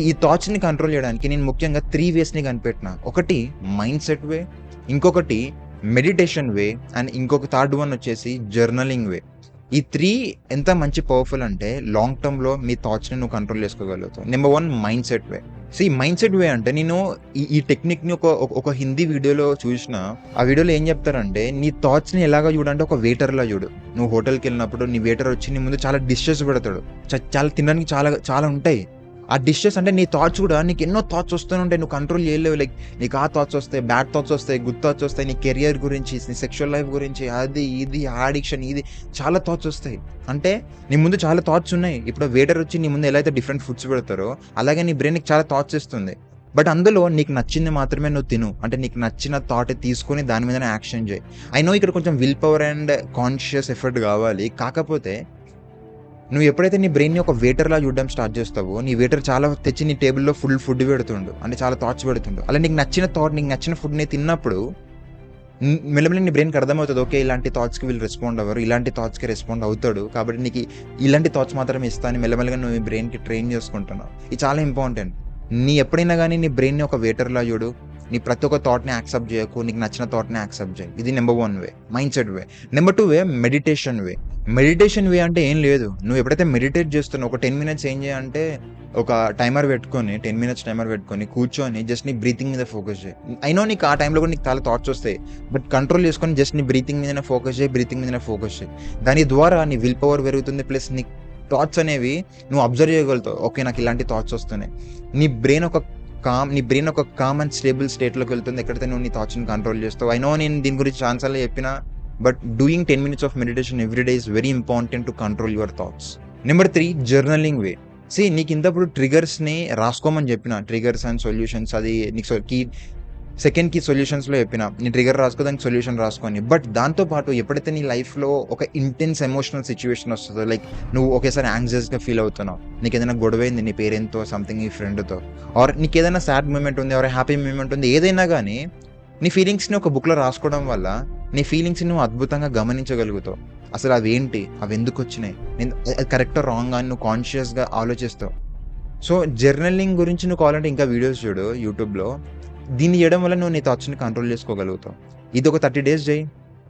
ఈ థాట్స్‌ని కంట్రోల్ చేయడానికి నేను ముఖ్యంగా 3 వేస్‌ని కనిపెట్టిన. ఒకటి మైండ్ సెట్ వే, ఇంకొకటి మెడిటేషన్ వే, అండ్ ఇంకొక థర్డ్ వన్ వచ్చేసి జర్నలింగ్ వే. ఈ 3 ఎంత మంచి పవర్ఫుల్ అంటే లాంగ్ టర్మ్‌లో మీ థాట్స్‌ని నువ్వు కంట్రోల్ చేసుకోగలుగుతావు. నెంబర్ 1 మైండ్ సెట్ వే. మైండ్ సెట్ వే అంటే నేను ఈ టెక్నిక్‌ని ఒక హిందీ వీడియోలో చూసిన. ఆ వీడియోలో ఏం చెప్తారంటే నీ థాట్స్‌ని ఎలాగా చూడంటే ఒక వెయిటర్‌లా చూడు. నువ్వు హోటల్‌కెళ్ళినప్పుడు నీ వెయిటర్ వచ్చి నీ ముందు చాలా డిషెస్ పెడతాడు. చాలా తినడానికి చాలా ఉంటాయి. ఆ డిషెస్ అంటే నీ థాట్స్ కూడా నీకు ఎన్నో థాట్స్ వస్తూనే ఉంటాయి. నువ్వు కంట్రోల్ చేయలేవు. లైక్ నీకు ఆ థాట్స్ వస్తాయి, బ్యాడ్ థాట్స్ వస్తాయి, గుడ్ థాట్స్ వస్తాయి, నీ కెరియర్ గురించి, నీ సెక్షువల్ లైఫ్ గురించి, అది ఇది అడిక్షన్, ఇది చాలా థాట్స్ వస్తాయి. అంటే నీ ముందు చాలా థాట్స్ ఉన్నాయి. ఇప్పుడు వెయిటర్ వచ్చి నీ ముందు ఎలా అయితే డిఫరెంట్ ఫుడ్స్ పెడతారో అలాగే నీ బ్రెయిన్ నీకు చాలా థాట్స్ ఇస్తుంది. బట్ అందులో నీకు నచ్చింది మాత్రమే నువ్వు తిను. అంటే నీకు నచ్చిన థాట్ తీసుకొని దాని మీదనే యాక్షన్ చేయి. ఐ నో ఇక్కడ కొంచెం will power and conscious effort కావాలి. కాకపోతే నువ్వు ఎప్పుడైతే నీ బ్రెయిన్‌ని ఒక వెయిటర్‌లా చూడడం స్టార్ట్ చేస్తావో, నీ వెయిటర్ చాలా తెచ్చి నీ టేబుల్‌లో ఫుల్ ఫుడ్ పెడుతుండు. అంటే చాలా థాట్స్ పెడుతుండు. అలా నీకు నచ్చిన ఫుడ్‌ని తిన్నప్పుడు మెల్లమెల్లగా నీ బ్రెయిన్‌కి అర్థమవుతది. ఓకే, ఇలాంటి థాట్స్‌కి వీళ్ళు రెస్పాండ్ అవ్వరు. ఇలాంటి థాట్స్‌కి రెస్పాండ్ అవుతాడు. కాబట్టి నీకు ఇలాంటి థాట్స్ మాత్రమే ఇస్తా అని మెల్లమెల్లగా నువ్వు నీ బ్రెయిన్‌కి ట్రైన్ చేసుకుంటున్నావు. ఇది చాలా ఇంపార్టెంట్. ఎప్పుడైనా గానీ నీ బ్రెయిన్‌ని ఒక వెయిటర్‌లా చూడు. నీ ప్రతి ఒక్క థాట్‌ని యాక్సెప్ట్ చేయకు. నీకు నచ్చిన థాట్‌ని యాక్సెప్ట్ చేయి. ఇది నెంబర్ 1 వే, మైండ్ సెట్ వే. నెంబర్ 2 వే మెడిటేషన్ వే. మెడిటేషన్ వే అంటే ఏం లేదు. నువ్వు ఎప్పుడైతే మెడిటేట్ చేస్తున్నావో ఒక 10 మినిట్స్ ఏం చేయంటే ఒక టైమర్ పెట్టుకొని 10 మినిట్స్ టైమర్ పెట్టుకొని కూర్చొని జస్ట్ నీ బ్రీతింగ్ మీద ఫోకస్ చేయి. ఐ నో నీకు ఆ టైంలో కూడా నీకు చాలా థాట్స్ వస్తాయి. బట్ కంట్రోల్ చేసుకొని జస్ట్ నీ బ్రీతింగ్ మీదనే ఫోకస్ చేయి. దాని ద్వారా నీ విల్ పవర్ పెరుగుతుంది. ప్లస్ నీ థాట్స్ అనేవి నువ్వు అబ్జర్వ్ చేయగలుగుతావు. ఓకే, నాకు ఇలాంటి థాట్స్ వస్తున్నాయి. నీ బ్రెయిన్ ఒక కామ్ అండ్ స్టేబుల్ స్టేట్‌లోకి వెళ్తుంది. ఎక్కడైతే నువ్వు నీ థాట్స్‌ని కంట్రోల్ చేస్తావు. ఐ నో నేను దీని గురించి చాలా సార్లు చెప్పినా. But doing 10 minutes of meditation every day is very important to control your thoughts. Number 3 journaling way. నీకు ఇంతప్పుడు ట్రిగర్స్‌ని రాసుకోమని చెప్పిన. ట్రిగర్స్ అండ్ సొల్యూషన్స్ అది నీకు సెకండ్ కీ సొల్యూషన్స్‌లో చెప్పిన. నీ ట్రిగర్ రాసుకో, దానికి సొల్యూషన్ రాసుకొని. బట్ దాంతో పాటు ఎప్పుడైతే నీ లైఫ్‌లో ఒక ఇంటెన్స్ ఎమోషనల్ సిట్యుయేషన్ వస్తుందో, లైక్ నువ్వు ఒకేసారి యాంగ్జియస్‌గా ఫీల్ అవుతున్నావు. నీకేదైనా గొడవైంది నీ పేరెంట్‌తో, సంథింగ్ నీ ఫ్రెండ్‌తో, ఆర్ నీకేదైనా సాడ్ మూమెంట్ ఉంది, ఆర్ హ్యాపీ మూమెంట్ ఉంది, ఏదైనా గానీ నీ ఫీలింగ్స్‌ని ఒక బుక్‌లో రాసుకోవడం వల్ల నీ ఫీలింగ్స్‌ని నువ్వు అద్భుతంగా గమనించగలుగుతావు. అసలు అవేంటి? అవెందుకొచ్చినాయి? అది కరెక్టా, రాంగా అని నువ్వు కాన్షియస్‌గా ఆలోచిస్తావు. జర్నలింగ్ గురించి నువ్వు కావాలంటే ఇంకా వీడియోస్ చూడు యూట్యూబ్‌లో. దీన్ని చేయడం వల్ల నువ్వు నీ థాట్స్‌ని కంట్రోల్ చేసుకోగలుగుతావు. ఇది ఒక 30 డేస్ చేయి.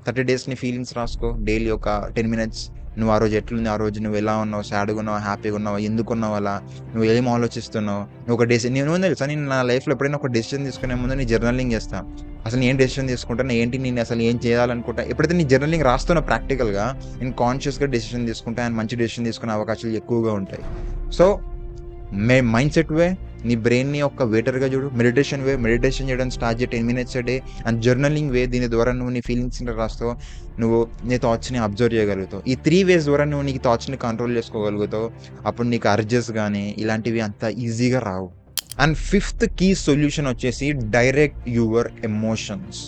30 డేస్ నీ ఫీలింగ్స్ రాసుకో. డైలీ ఒక 10 మినిట్స్ నువ్వు ఆ రోజు ఎట్లుంది, ఆ రోజు నువ్వు ఎలా ఉన్నావు, సాడ్‌గా ఉన్నావా, హ్యాపీగా ఉన్నావా, ఎందుకున్నావు అలా, నువ్వు ఏం ఆలోచిస్తున్నావు, నువ్వు ఒక నేను తెలుసా, నేను నా లైఫ్‌లో ఎప్పుడైనా ఒక డెసిషన్ తీసుకునే ముందు నీ జర్నలింగ్ చేస్తా. అసలు నేను ఏం డెసిషన్ తీసుకుంటాను, ఏంటి, నేను అసలు ఏం చేయాలనుకుంటా. ఎప్పుడైతే నీ జర్నలింగ్ రాస్తున్నా ప్రాక్టికల్‌గా, నేను కాన్షియస్‌గా డెసిషన్ తీసుకుంటా. అండ్ మంచి డెసిషన్ తీసుకునే అవకాశాలు ఎక్కువగా ఉంటాయి. మైండ్ సెట్ వే, నీ బ్రెయిన్ని ఒక వెయిటర్‌గా చూడు. మెడిటేషన్ చేయడం స్టార్ట్ చేయి 10 minutes a day. And journaling way, దీని ద్వారా నువ్వు నీ ఫీలింగ్స్‌ని రాస్తావు. నువ్వు నీ థాట్స్‌ని అబ్జర్వ్ చేయగలుగుతావు. ఈ 3 వేస్ ద్వారా నువ్వు నీ థాట్స్‌ని కంట్రోల్ చేసుకోగలుగుతావు. అప్పుడు నీకు అర్జెస్ కానీ ఇలాంటివి అంత ఈజీగా రావు. అండ్ 5th కీ సొల్యూషన్ వచ్చేసి డైరెక్ట్ యువర్ ఎమోషన్స్.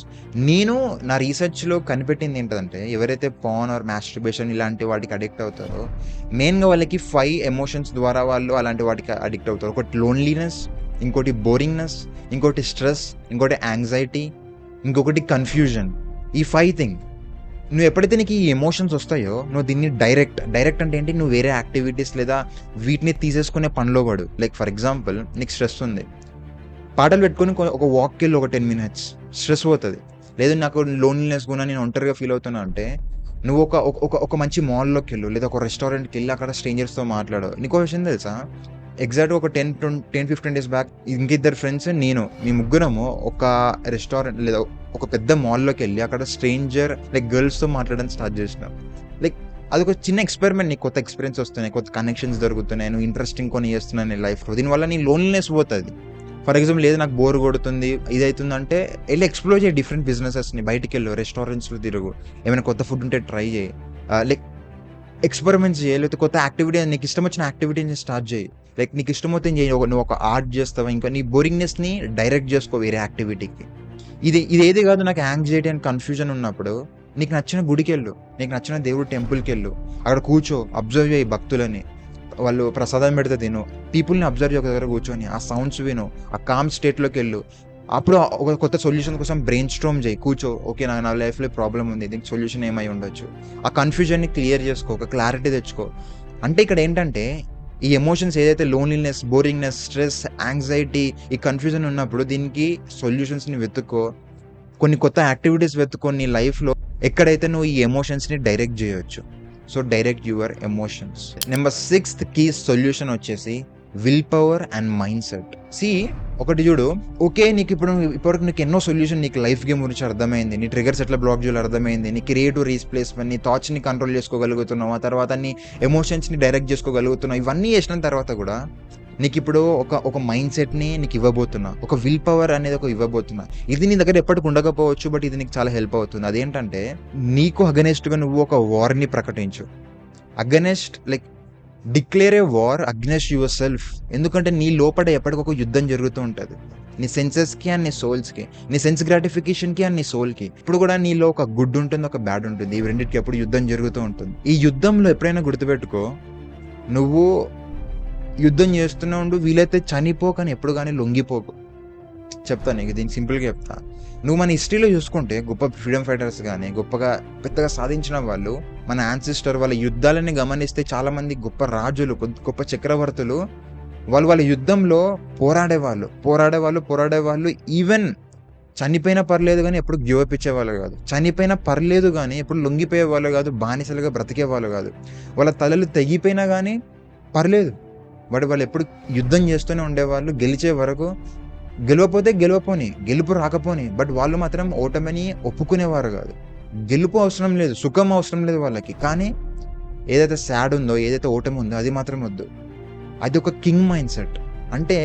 నేను నా రీసెర్చ్‌లో కనిపెట్టింది ఏంటంటే, ఎవరైతే పార్న్ ఆర్ మాస్టర్బేషన్ ఇలాంటి వాటికి అడిక్ట్ అవుతారో, మెయిన్‌గా వాళ్ళకి 5 ఎమోషన్స్ ద్వారా వాళ్ళు అలాంటి వాటికి అడిక్ట్ అవుతారు. ఒకటి లోన్లీనెస్, ఇంకోటి బోరింగ్‌నెస్, ఇంకోటి స్ట్రెస్, ఇంకోటి యాంగ్జైటీ, ఇంకొకటి కన్‌ఫ్యూజన్. ఈ 5 థింగ్ నువ్వు ఎప్పుడైతే నీకు ఈ ఎమోషన్స్ వస్తాయో, నువ్వు దీన్ని డైరెక్ట్ అంటే ఏంటి, నువ్వు వేరే యాక్టివిటీస్ లేదా వీటిని తీసేసుకునే పనిలో పడు. లైక్ ఫర్ ఎగ్జాంపుల్, నీకు స్ట్రెస్ ఉంది, పాటలు పెట్టుకొని ఒక వాక్‌కి వెళ్ళు ఒక 10 మినిట్స్, స్ట్రెస్ పోతుంది. లేదు నాకు లోన్లీనెస్ కూడా, నేను ఒంటరిగా ఫీల్ అవుతున్నా అంటే, నువ్వు ఒక మంచి మాల్‌లోకి వెళ్ళు, లేదా ఒక రెస్టారెంట్‌కి వెళ్ళి అక్కడ స్ట్రేంజర్స్‌తో మాట్లాడు. నీకో విషయం తెలుసా, ఎగ్జాక్ట్‌గా ఒక 10-15 డేస్ బ్యాక్ ఇంకిద్దరు ఫ్రెండ్స్, నేను, మీ ముగ్గురము ఒక రెస్టారెంట్ లేదా ఒక పెద్ద మాల్‌లోకి వెళ్ళి అక్కడ స్ట్రేంజర్ లైక్ గర్ల్స్‌తో మాట్లాడడం స్టార్ట్ చేసినాం. లైక్ అదొక చిన్న ఎక్స్పెరిమెంట్. నీకు కొత్త ఎక్స్పీరియన్స్ వస్తున్నాయి, కొత్త కనెక్షన్స్ దొరుకుతున్నాయి, నువ్వు ఇంట్రెస్టింగ్ కొన్ని చేస్తున్నావు నీ లైఫ్లో. దీనివల్ల నీ లోన్లీనెస్ పోతుంది. ఫర్ ఎగ్జాంపుల్, లేదు నాకు బోర్ కొడుతుంది, ఇది అవుతుందంటే వెళ్ళి ఎక్స్ప్లోర్ చేయి డిఫరెంట్ బిజినెసెస్ని. బయటికి వెళ్ళు, రెస్టారెంట్స్లో తిరుగు, ఏమైనా కొత్త ఫుడ్ ఉంటే ట్రై చేయి, లైక్ ఎక్స్పెరిమెంట్స్ చేయి, లేకపోతే కొత్త యాక్టివిటీ, నీకు ఇష్టం వచ్చిన యాక్టివిటీని స్టార్ట్ చేయి. లైక్ నీకు ఇష్టమైతే చేయి. నువ్వు ఒక ఆర్ట్ చేస్తావా, ఇంకా నీ బోరింగ్నెస్ని డైరెక్ట్ చేసుకో వేరే యాక్టివిటీకి. ఇదేది కాదు, నాకు యాంగ్జైటీ అండ్ కన్ఫ్యూజన్ ఉన్నప్పుడు నీకు నచ్చిన గుడికి వెళ్ళు, నీకు నచ్చిన దేవుడు టెంపుల్కి వెళ్ళు, అక్కడ కూర్చో, అబ్జర్వ్ చేయి భక్తులని, వాళ్ళు ప్రసాదం పెడితే తిను, పీపుల్ని అబ్జర్వ్ చేయ, ఒక దగ్గర కూర్చొని ఆ సౌండ్స్ విను, ఆ కామ్ స్టేట్లోకి వెళ్ళు. అప్పుడు ఒక కొత్త సొల్యూషన్ కోసం బ్రెయిన్ స్ట్రోమ్ చేయి, కూర్చో, ఓకే నా లైఫ్లో ప్రాబ్లం ఉంది, దీనికి సొల్యూషన్ ఏమై ఉండొచ్చు. ఆ కన్ఫ్యూజన్ని క్లియర్ చేసుకో, ఒక క్లారిటీ తెచ్చుకో. అంటే ఇక్కడ ఏంటంటే ఈ ఎమోషన్స్ ఏదైతే లోన్లీనెస్, బోరింగ్నెస్, స్ట్రెస్, యాంగ్జైటీ, ఈ కన్ఫ్యూజన్ ఉన్నప్పుడు దీనికి సొల్యూషన్స్ని వెతుక్కో, కొన్ని కొత్త యాక్టివిటీస్ వెతుక్కో నీ లైఫ్లో, ఎక్కడైతే నువ్వు ఈ ఎమోషన్స్ని డైరెక్ట్ చేయొచ్చు. So direct your emotions. Number 6th key solution వచ్చేసి willpower and mindset. ఒకటి చూడు, ఓకే నీకు ఇప్పటివరకు నీకు ఎన్నో సొల్యూషన్, నీకు లైఫ్ గేమ్ గురించి అర్థమైంది, నీ ట్రిగర్స్ ఎట్లా బ్లాక్ చేయాలి అర్థమైంది, నీ క్రియేటివ్ రీప్లేస్మెంట్, నీ థాట్స్ని కంట్రోల్ చేసుకోగలుగుతున్నావు, ఆ తర్వాత నీ ఎమోషన్స్ని డైరెక్ట్ చేసుకోగలుగుతున్నావు. ఇవన్నీ చేసిన తర్వాత కూడా నీకు ఇప్పుడు ఒక మైండ్ సెట్ని నీకు ఇవ్వబోతున్నా, ఒక విల్ పవర్ అనేది ఇవ్వబోతున్నా. ఇది నీ దగ్గర ఎప్పటికి ఉండకపోవచ్చు, బట్ ఇది నీకు చాలా హెల్ప్ అవుతుంది. అదేంటంటే నీకు అగనెస్ట్గా నువ్వు ఒక వార్ని ప్రకటించు. Like declare a war against your self. ఎందుకంటే నీ లోపల ఎప్పటికొక యుద్ధం జరుగుతూ ఉంటుంది, నీ సెన్సెస్కి అండ్ నీ సోల్స్కి, నీ సెన్స్ గ్రాటిఫికేషన్కి అండ్ నీ సోల్కి. ఇప్పుడు కూడా నీలో ఒక గుడ్ ఉంటుంది, ఒక బ్యాడ్ ఉంటుంది, ఈ రెండింటికి ఎప్పుడు యుద్ధం జరుగుతూ ఉంటుంది. ఈ యుద్ధంలో ఎప్పుడైనా గుర్తుపెట్టుకో, నువ్వు యుద్ధం చేస్తూనే ఉండు, వీలైతే చనిపోకని ఎప్పుడు కానీ లొంగిపోకు. చెప్తాను నీకు, దీనికి సింపుల్గా చెప్తా. నువ్వు మన హిస్టరీలో చూసుకుంటే గొప్ప ఫ్రీడమ్ ఫైటర్స్ కానీ, గొప్పగా పెద్దగా సాధించిన వాళ్ళు, మన యాన్సిస్టర్ వాళ్ళ యుద్ధాలని గమనిస్తే చాలామంది గొప్ప రాజులు, గొప్ప చక్రవర్తులు, వాళ్ళ యుద్ధంలో పోరాడేవాళ్ళు. ఈవెన్ చనిపోయినా పర్లేదు కానీ ఎప్పుడు గివ్ అప్ ఇచ్చేవాళ్ళు కాదు, చనిపోయినా పర్లేదు కానీ ఎప్పుడు లొంగిపోయే వాళ్ళు కాదు, బానిసలుగా బ్రతికే వాళ్ళు కాదు. వాళ్ళ తలలు తెగిపోయినా కానీ పర్లేదు, వాళ్ళు ఎప్పుడు యుద్ధం చేస్తూనే ఉండేవాళ్ళు, గెలిచే వరకు. గెలవపోతే గెలవపోని, గెలుపు రాకపోని, బట్ వాళ్ళు మాత్రం ఓటమిని ఒప్పుకునేవారు కాదు. గెలుపు అవసరం లేదు, సుఖం అవసరం లేదు వాళ్ళకి, కానీ ఏదైతే సాడ్ ఉందో, ఏదైతే ఓటమి ఉందో అది మాత్రం వద్దు. అది ఒక కింగ్ మైండ్ సెట్. అంటే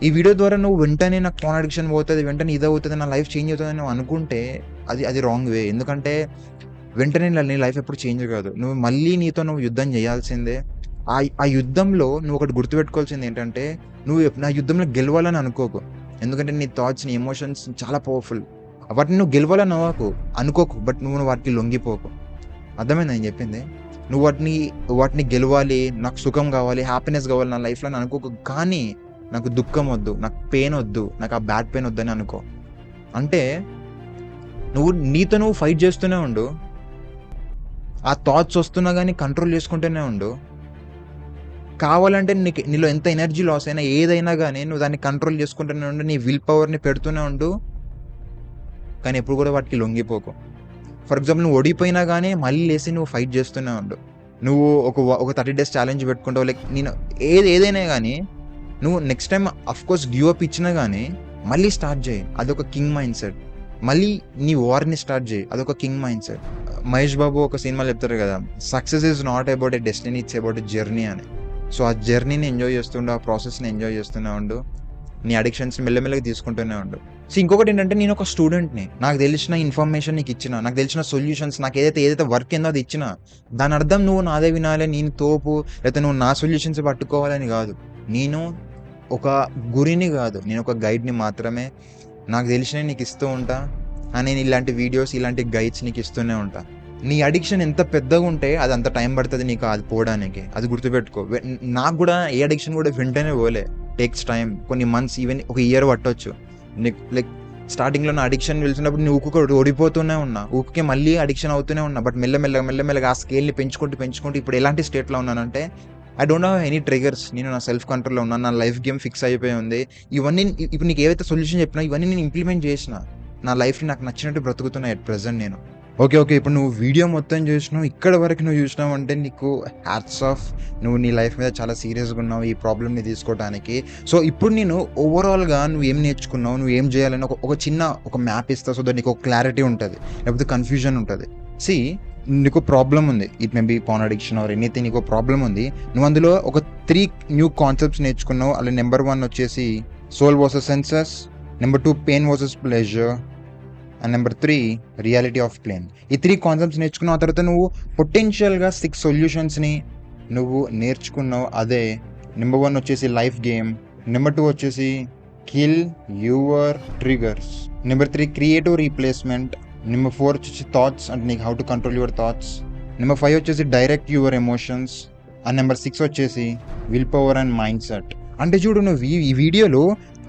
ఈ వీడియో ద్వారా నువ్వు వెంటనే నాకు ఫోన్ అడిక్షన్ పోతుంది, వెంటనే ఇది అవుతుంది, నా లైఫ్ చేంజ్ అవుతుంది అని నువ్వు అనుకుంటే అది రాంగ్ వే. ఎందుకంటే వెంటనే నీ లైఫ్ ఎప్పుడు చేంజ్ కాదు. నువ్వు మళ్ళీ నీతో నువ్వు యుద్ధం చేయాల్సిందే. ఆ యుద్ధంలో నువ్వు ఒకటి గుర్తుపెట్టుకోవాల్సింది ఏంటంటే, నువ్వు నా యుద్ధంలో గెలవాలని అనుకోకు. ఎందుకంటే నీ థాట్స్, నీ ఎమోషన్స్ చాలా పవర్ఫుల్. వాటిని నువ్వు గెలవాలని అనుకోకు, బట్ నువ్వు వాటికి లొంగిపోకు. అర్థమైంది నేను చెప్పింది? నువ్వు వాటిని గెలవాలి, నాకు సుఖం కావాలి, హ్యాపీనెస్ కావాలి నా లైఫ్లో అని అనుకోకు. కానీ నాకు దుఃఖం వద్దు, నాకు పెయిన్ వద్దు, నాకు ఆ బ్యాడ్ పెయిన్ వద్దని అనుకో. అంటే నీతో నువ్వు ఫైట్ చేస్తూనే ఉండు, ఆ థాట్స్ వస్తున్నా కానీ కంట్రోల్ చేసుకుంటూనే ఉండు. కావాలంటే నీలో ఎంత ఎనర్జీ లాస్ అయినా, ఏదైనా కానీ నువ్వు దాన్ని కంట్రోల్ చేసుకుంటూనే ఉండు, నీ విల్ పవర్ని పెడుతూనే ఉండు, కానీ ఎప్పుడు కూడా వాటికి లొంగిపోకు. ఫర్ ఎగ్జాంపుల్, నువ్వు ఓడిపోయినా కానీ మళ్ళీ లేసి నువ్వు ఫైట్ చేస్తూనే ఉండు. నువ్వు ఒక 30 days ఛాలెంజ్ పెట్టుకుంటావు, లైక్ నేను ఏదైనా కానీ నువ్వు next time of course give up ఇచ్చినా కానీ మళ్ళీ స్టార్ట్ చేయి, అదొక కింగ్ మైండ్ సెట్. మళ్ళీ నీ వార్ని స్టార్ట్ చేయి, అదొక king mind set. Mahesh Babu ఒక సినిమాలో చెప్తారు కదా, success is not about a destiny, it's about a journey అని. సో ఆ జర్నీని ఎంజాయ్ చేస్తుండు, ఆ ప్రాసెస్ని ఎంజాయ్ చేస్తూనే ఉండు, నీ అడిక్షన్స్ మెల్లమెల్లగా తీసుకుంటూనే ఉండు. సో ఇంకొకటి ఏంటంటే, నేను ఒక స్టూడెంట్ని, నాకు తెలిసిన ఇన్ఫర్మేషన్ నీకు ఇచ్చిన, నాకు తెలిసిన సొల్యూషన్స్, నాకు ఏదైతే వర్క్ ఏందో అది ఇచ్చిన, దాని అర్థం నువ్వు నాదే వినాలి, నేను తోపు, లేకపోతే నువ్వు నా సొల్యూషన్స్ పట్టుకోవాలని కాదు. నేను ఒక గురిని కాదు, నేను ఒక గైడ్ని మాత్రమే. నాకు తెలిసినవి నీకు ఇస్తూ ఉంటా, నేను ఇలాంటి వీడియోస్, ఇలాంటి గైడ్స్ నీకు ఇస్తూనే ఉంటా. నీ అడిక్షన్ ఎంత పెద్దగా ఉంటే అది అంత టైం పడుతుంది నీకు అది పోవడానికి, అది గుర్తుపెట్టుకో. నాకు కూడా ఏ అడిక్షన్ కూడా వెంటనే పోలే, టేక్స్ టైం, కొన్ని మంత్స్, ఈవెన్ ఒక ఇయర్ పట్టవచ్చు. నీకు లైక్ స్టార్టింగ్లో నా అడిక్షన్ వెళ్తున్నప్పుడు నేను ఊరికి ఓడిపోతూనే ఉన్నా, ఊరికే మళ్ళీ అడిక్షన్ అవుతూనే ఉన్నా. బట్ మెల్లమెల్లగా ఆ స్కేల్ని పెంచుకుంటూ ఇప్పుడు ఎలాంటి స్టేట్లో ఉన్నానంటే, I don't have any triggers. నేను నా సెల్ఫ్ కంట్రోల్లో ఉన్నాను, నా లైఫ్ గేమ్ ఫిక్స్ అయిపోయి ఉంది. ఇవన్నీ ఇప్పుడు నీకు ఏవైతే సొల్యూషన్ చెప్పినా ఇవన్నీ నేను ఇంప్లిమెంట్ చేసిన, నా లైఫ్ని నాకు నచ్చినట్టు బ్రతుకుతున్నా ఎట్ ప్రెజెంట్ నేను. ఓకే, ఇప్పుడు నువ్వు వీడియో మొత్తం చూసినావు, ఇక్కడ వరకు నువ్వు చూసినావు అంటే నీకు హ్యాట్స్ ఆఫ్. నువ్వు నీ లైఫ్ మీద చాలా సీరియస్గా ఉన్నావు ఈ ప్రాబ్లమ్ని తీసుకోవడానికి. సో ఇప్పుడు నేను ఓవరాల్గా నువ్వు ఏం నేర్చుకున్నావు, నువ్వు ఏం చేయాలని ఒక చిన్న మ్యాప్ ఇస్తా, సో దట్ నీకు ఒక క్లారిటీ ఉంటుంది, లేకపోతే కన్ఫ్యూజన్ ఉంటుంది. నీకు ప్రాబ్లమ్ ఉంది. It may be porn addiction or anything, నీకు ప్రాబ్లమ్ ఉంది. నువ్వు అందులో ఒక 3 న్యూ కాన్సెప్ట్స్ నేర్చుకున్నావు. అలా నెంబర్ 1 వచ్చేసి soul versus senses, number 2 pain versus pleasure, and number 3 reality of plane. ఈ 3 కాన్సెప్ట్స్ నేర్చుకున్న తర్వాత నువ్వు పొటెన్షియల్గా 6 సొల్యూషన్స్ని నువ్వు నేర్చుకున్నావు. అదే నెంబర్ 1 వచ్చేసి లైఫ్ గేమ్, నెంబర్ 2 వచ్చేసి kill your triggers, number 3 creative replacement, number 4 వచ్చేసి థాట్స్ అంటే నీకు how to control your thoughts, number 5 వచ్చేసి direct your emotions, and number 6 వచ్చేసి willpower and mind set. అంటే చూడు, నువ్వు ఈ వీడియోలో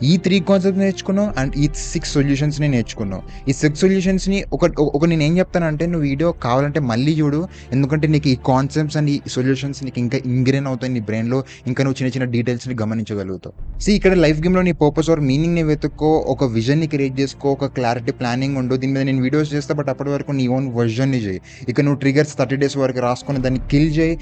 ఈ 3 కాన్సెప్ట్స్ నేర్చుకున్నావు అండ్ ఈ 6 సొల్యూషన్స్ని నేర్చుకున్నావు. ఈ 6 సొల్యూషన్స్ని ఒక నేను ఏం చెప్తానంటే, నువ్వు వీడియో కావాలంటే మళ్ళీ చూడు, ఎందుకంటే నీకు ఈ కాన్సెప్ట్స్ అండ్ ఈ సొల్యూషన్స్ నీకు ఇంకా ఇంగ్రెయిన్ అవుతాయి నీ బ్రెయిన్లో, ఇంకా నువ్వు చిన్న చిన్న డీటెయిల్స్ని గమనించగలుగుతావు. ఇక్కడ లైఫ్ గేమ్లో నీ పర్పస్ ఆర్ మీనింగ్ని వెతుక్కో, ఒక విజన్ని క్రియేట్ చేసుకో, ఒక క్లారిటీ ప్లానింగ్ ఉండు. దీని మీద నేను వీడియోస్ చేస్తా, బట్ అప్పటి వరకు నీ ఓన్ వర్జన్ని చేయి. నువ్వు ట్రిగర్స్ 30 days వరకు రాసుకొని దాన్ని కిల్ చేయి.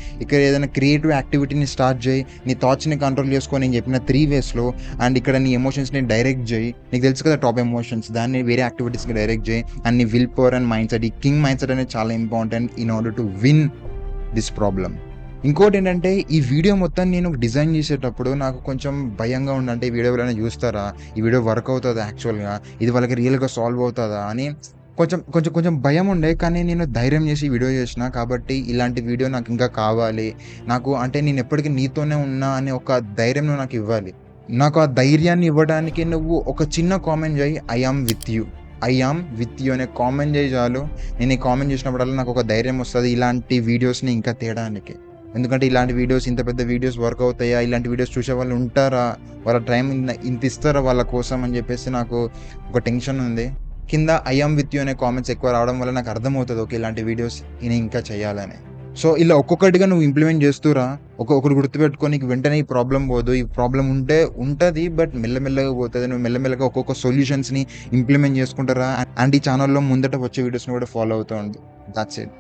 ఏదైనా క్రియేటివ్ యాక్టివిటీని స్టార్ట్ చేయి, నీ థాట్స్ని కంట్రోల్ చేసుకో నేను చెప్పిన 3 waysలో. అండ్ ఇక్కడ నీ ఎమోషన్స్ని డైరెక్ట్ చేయి. నీకు తెలుసు కదా టాప్ ఎమోషన్స్, దాన్ని వేరే యాక్టివిటీస్కి డైరెక్ట్ చేయి. అండ్ నీ will power and mind set, ఈ కింగ్ మైండ్ సెట్ అనేది చాలా important in order to win this problem. ఇంకోటి ఏంటంటే, ఈ వీడియో మొత్తం నేను డిజైన్ చేసేటప్పుడు నాకు కొంచెం భయంగా ఉందంటే, ఈ వీడియో ఎవరైనా చూస్తారా, ఈ వీడియో వర్క్ అవుతుందా, యాక్చువల్గా ఇది వాళ్ళకి రియల్గా సాల్వ్ అవుతుందా అని కొంచెం కొంచెం కొంచెం భయం ఉండే. కానీ నేను ధైర్యం చేసి వీడియో చేసిన కాబట్టి ఇలాంటి వీడియో నాకు ఇంకా కావాలి. నాకు అంటే నేను ఎప్పటికీ నీతోనే ఉన్నా అనే ఒక ధైర్యం నువ్వు నాకు ఇవ్వాలి. నాకు ఆ ధైర్యాన్ని ఇవ్వడానికి నువ్వు ఒక చిన్న కామెంట్ చేయి, ఐ ఆమ్ విత్ యూ అనే కామెంట్ చేయి చాలు. నేను ఈ కామెంట్ చేసినప్పుడల్లా నాకు ఒక ధైర్యం వస్తుంది ఇలాంటి వీడియోస్ని ఇంకా తేడానికి. ఎందుకంటే ఇలాంటి వీడియోస్, ఇంత పెద్ద వీడియోస్ వర్క్ అవుతాయా, ఇలాంటి వీడియోస్ చూసే వాళ్ళు ఉంటారా, వాళ్ళ టైం ఇంత ఇస్తారా వాళ్ళ కోసం అని చెప్పేసి నాకు ఒక టెన్షన్ ఉంది. కింద ఐ ఆమ్ విత్ యూ అనే కామెంట్స్ ఎక్కువ రావడం వల్ల నాకు అర్థమవుతుంది, ఓకే ఇలాంటి వీడియోస్ నేను ఇంకా చేయాలని. సో ఇలా ఒక్కొక్కటిగా నువ్వు ఇంప్లిమెంట్ చేస్తూరా. ఒకటి గుర్తుపెట్టుకో, నీకు వెంటనే ఈ ప్రాబ్లం పోదు. ఈ ప్రాబ్లం ఉంటుంది, బట్ మెల్లమెల్లగా పోతుంది. నువ్వు మెల్లమెల్లగా ఒక్కొక్క సొల్యూషన్స్ని ఇంప్లిమెంట్ చేసుకుంటారా. అండ్ ఈ ఛానల్లో ముందట వచ్చే వీడియోస్ని కూడా ఫాలో అవుతూ ఉంది. That's it.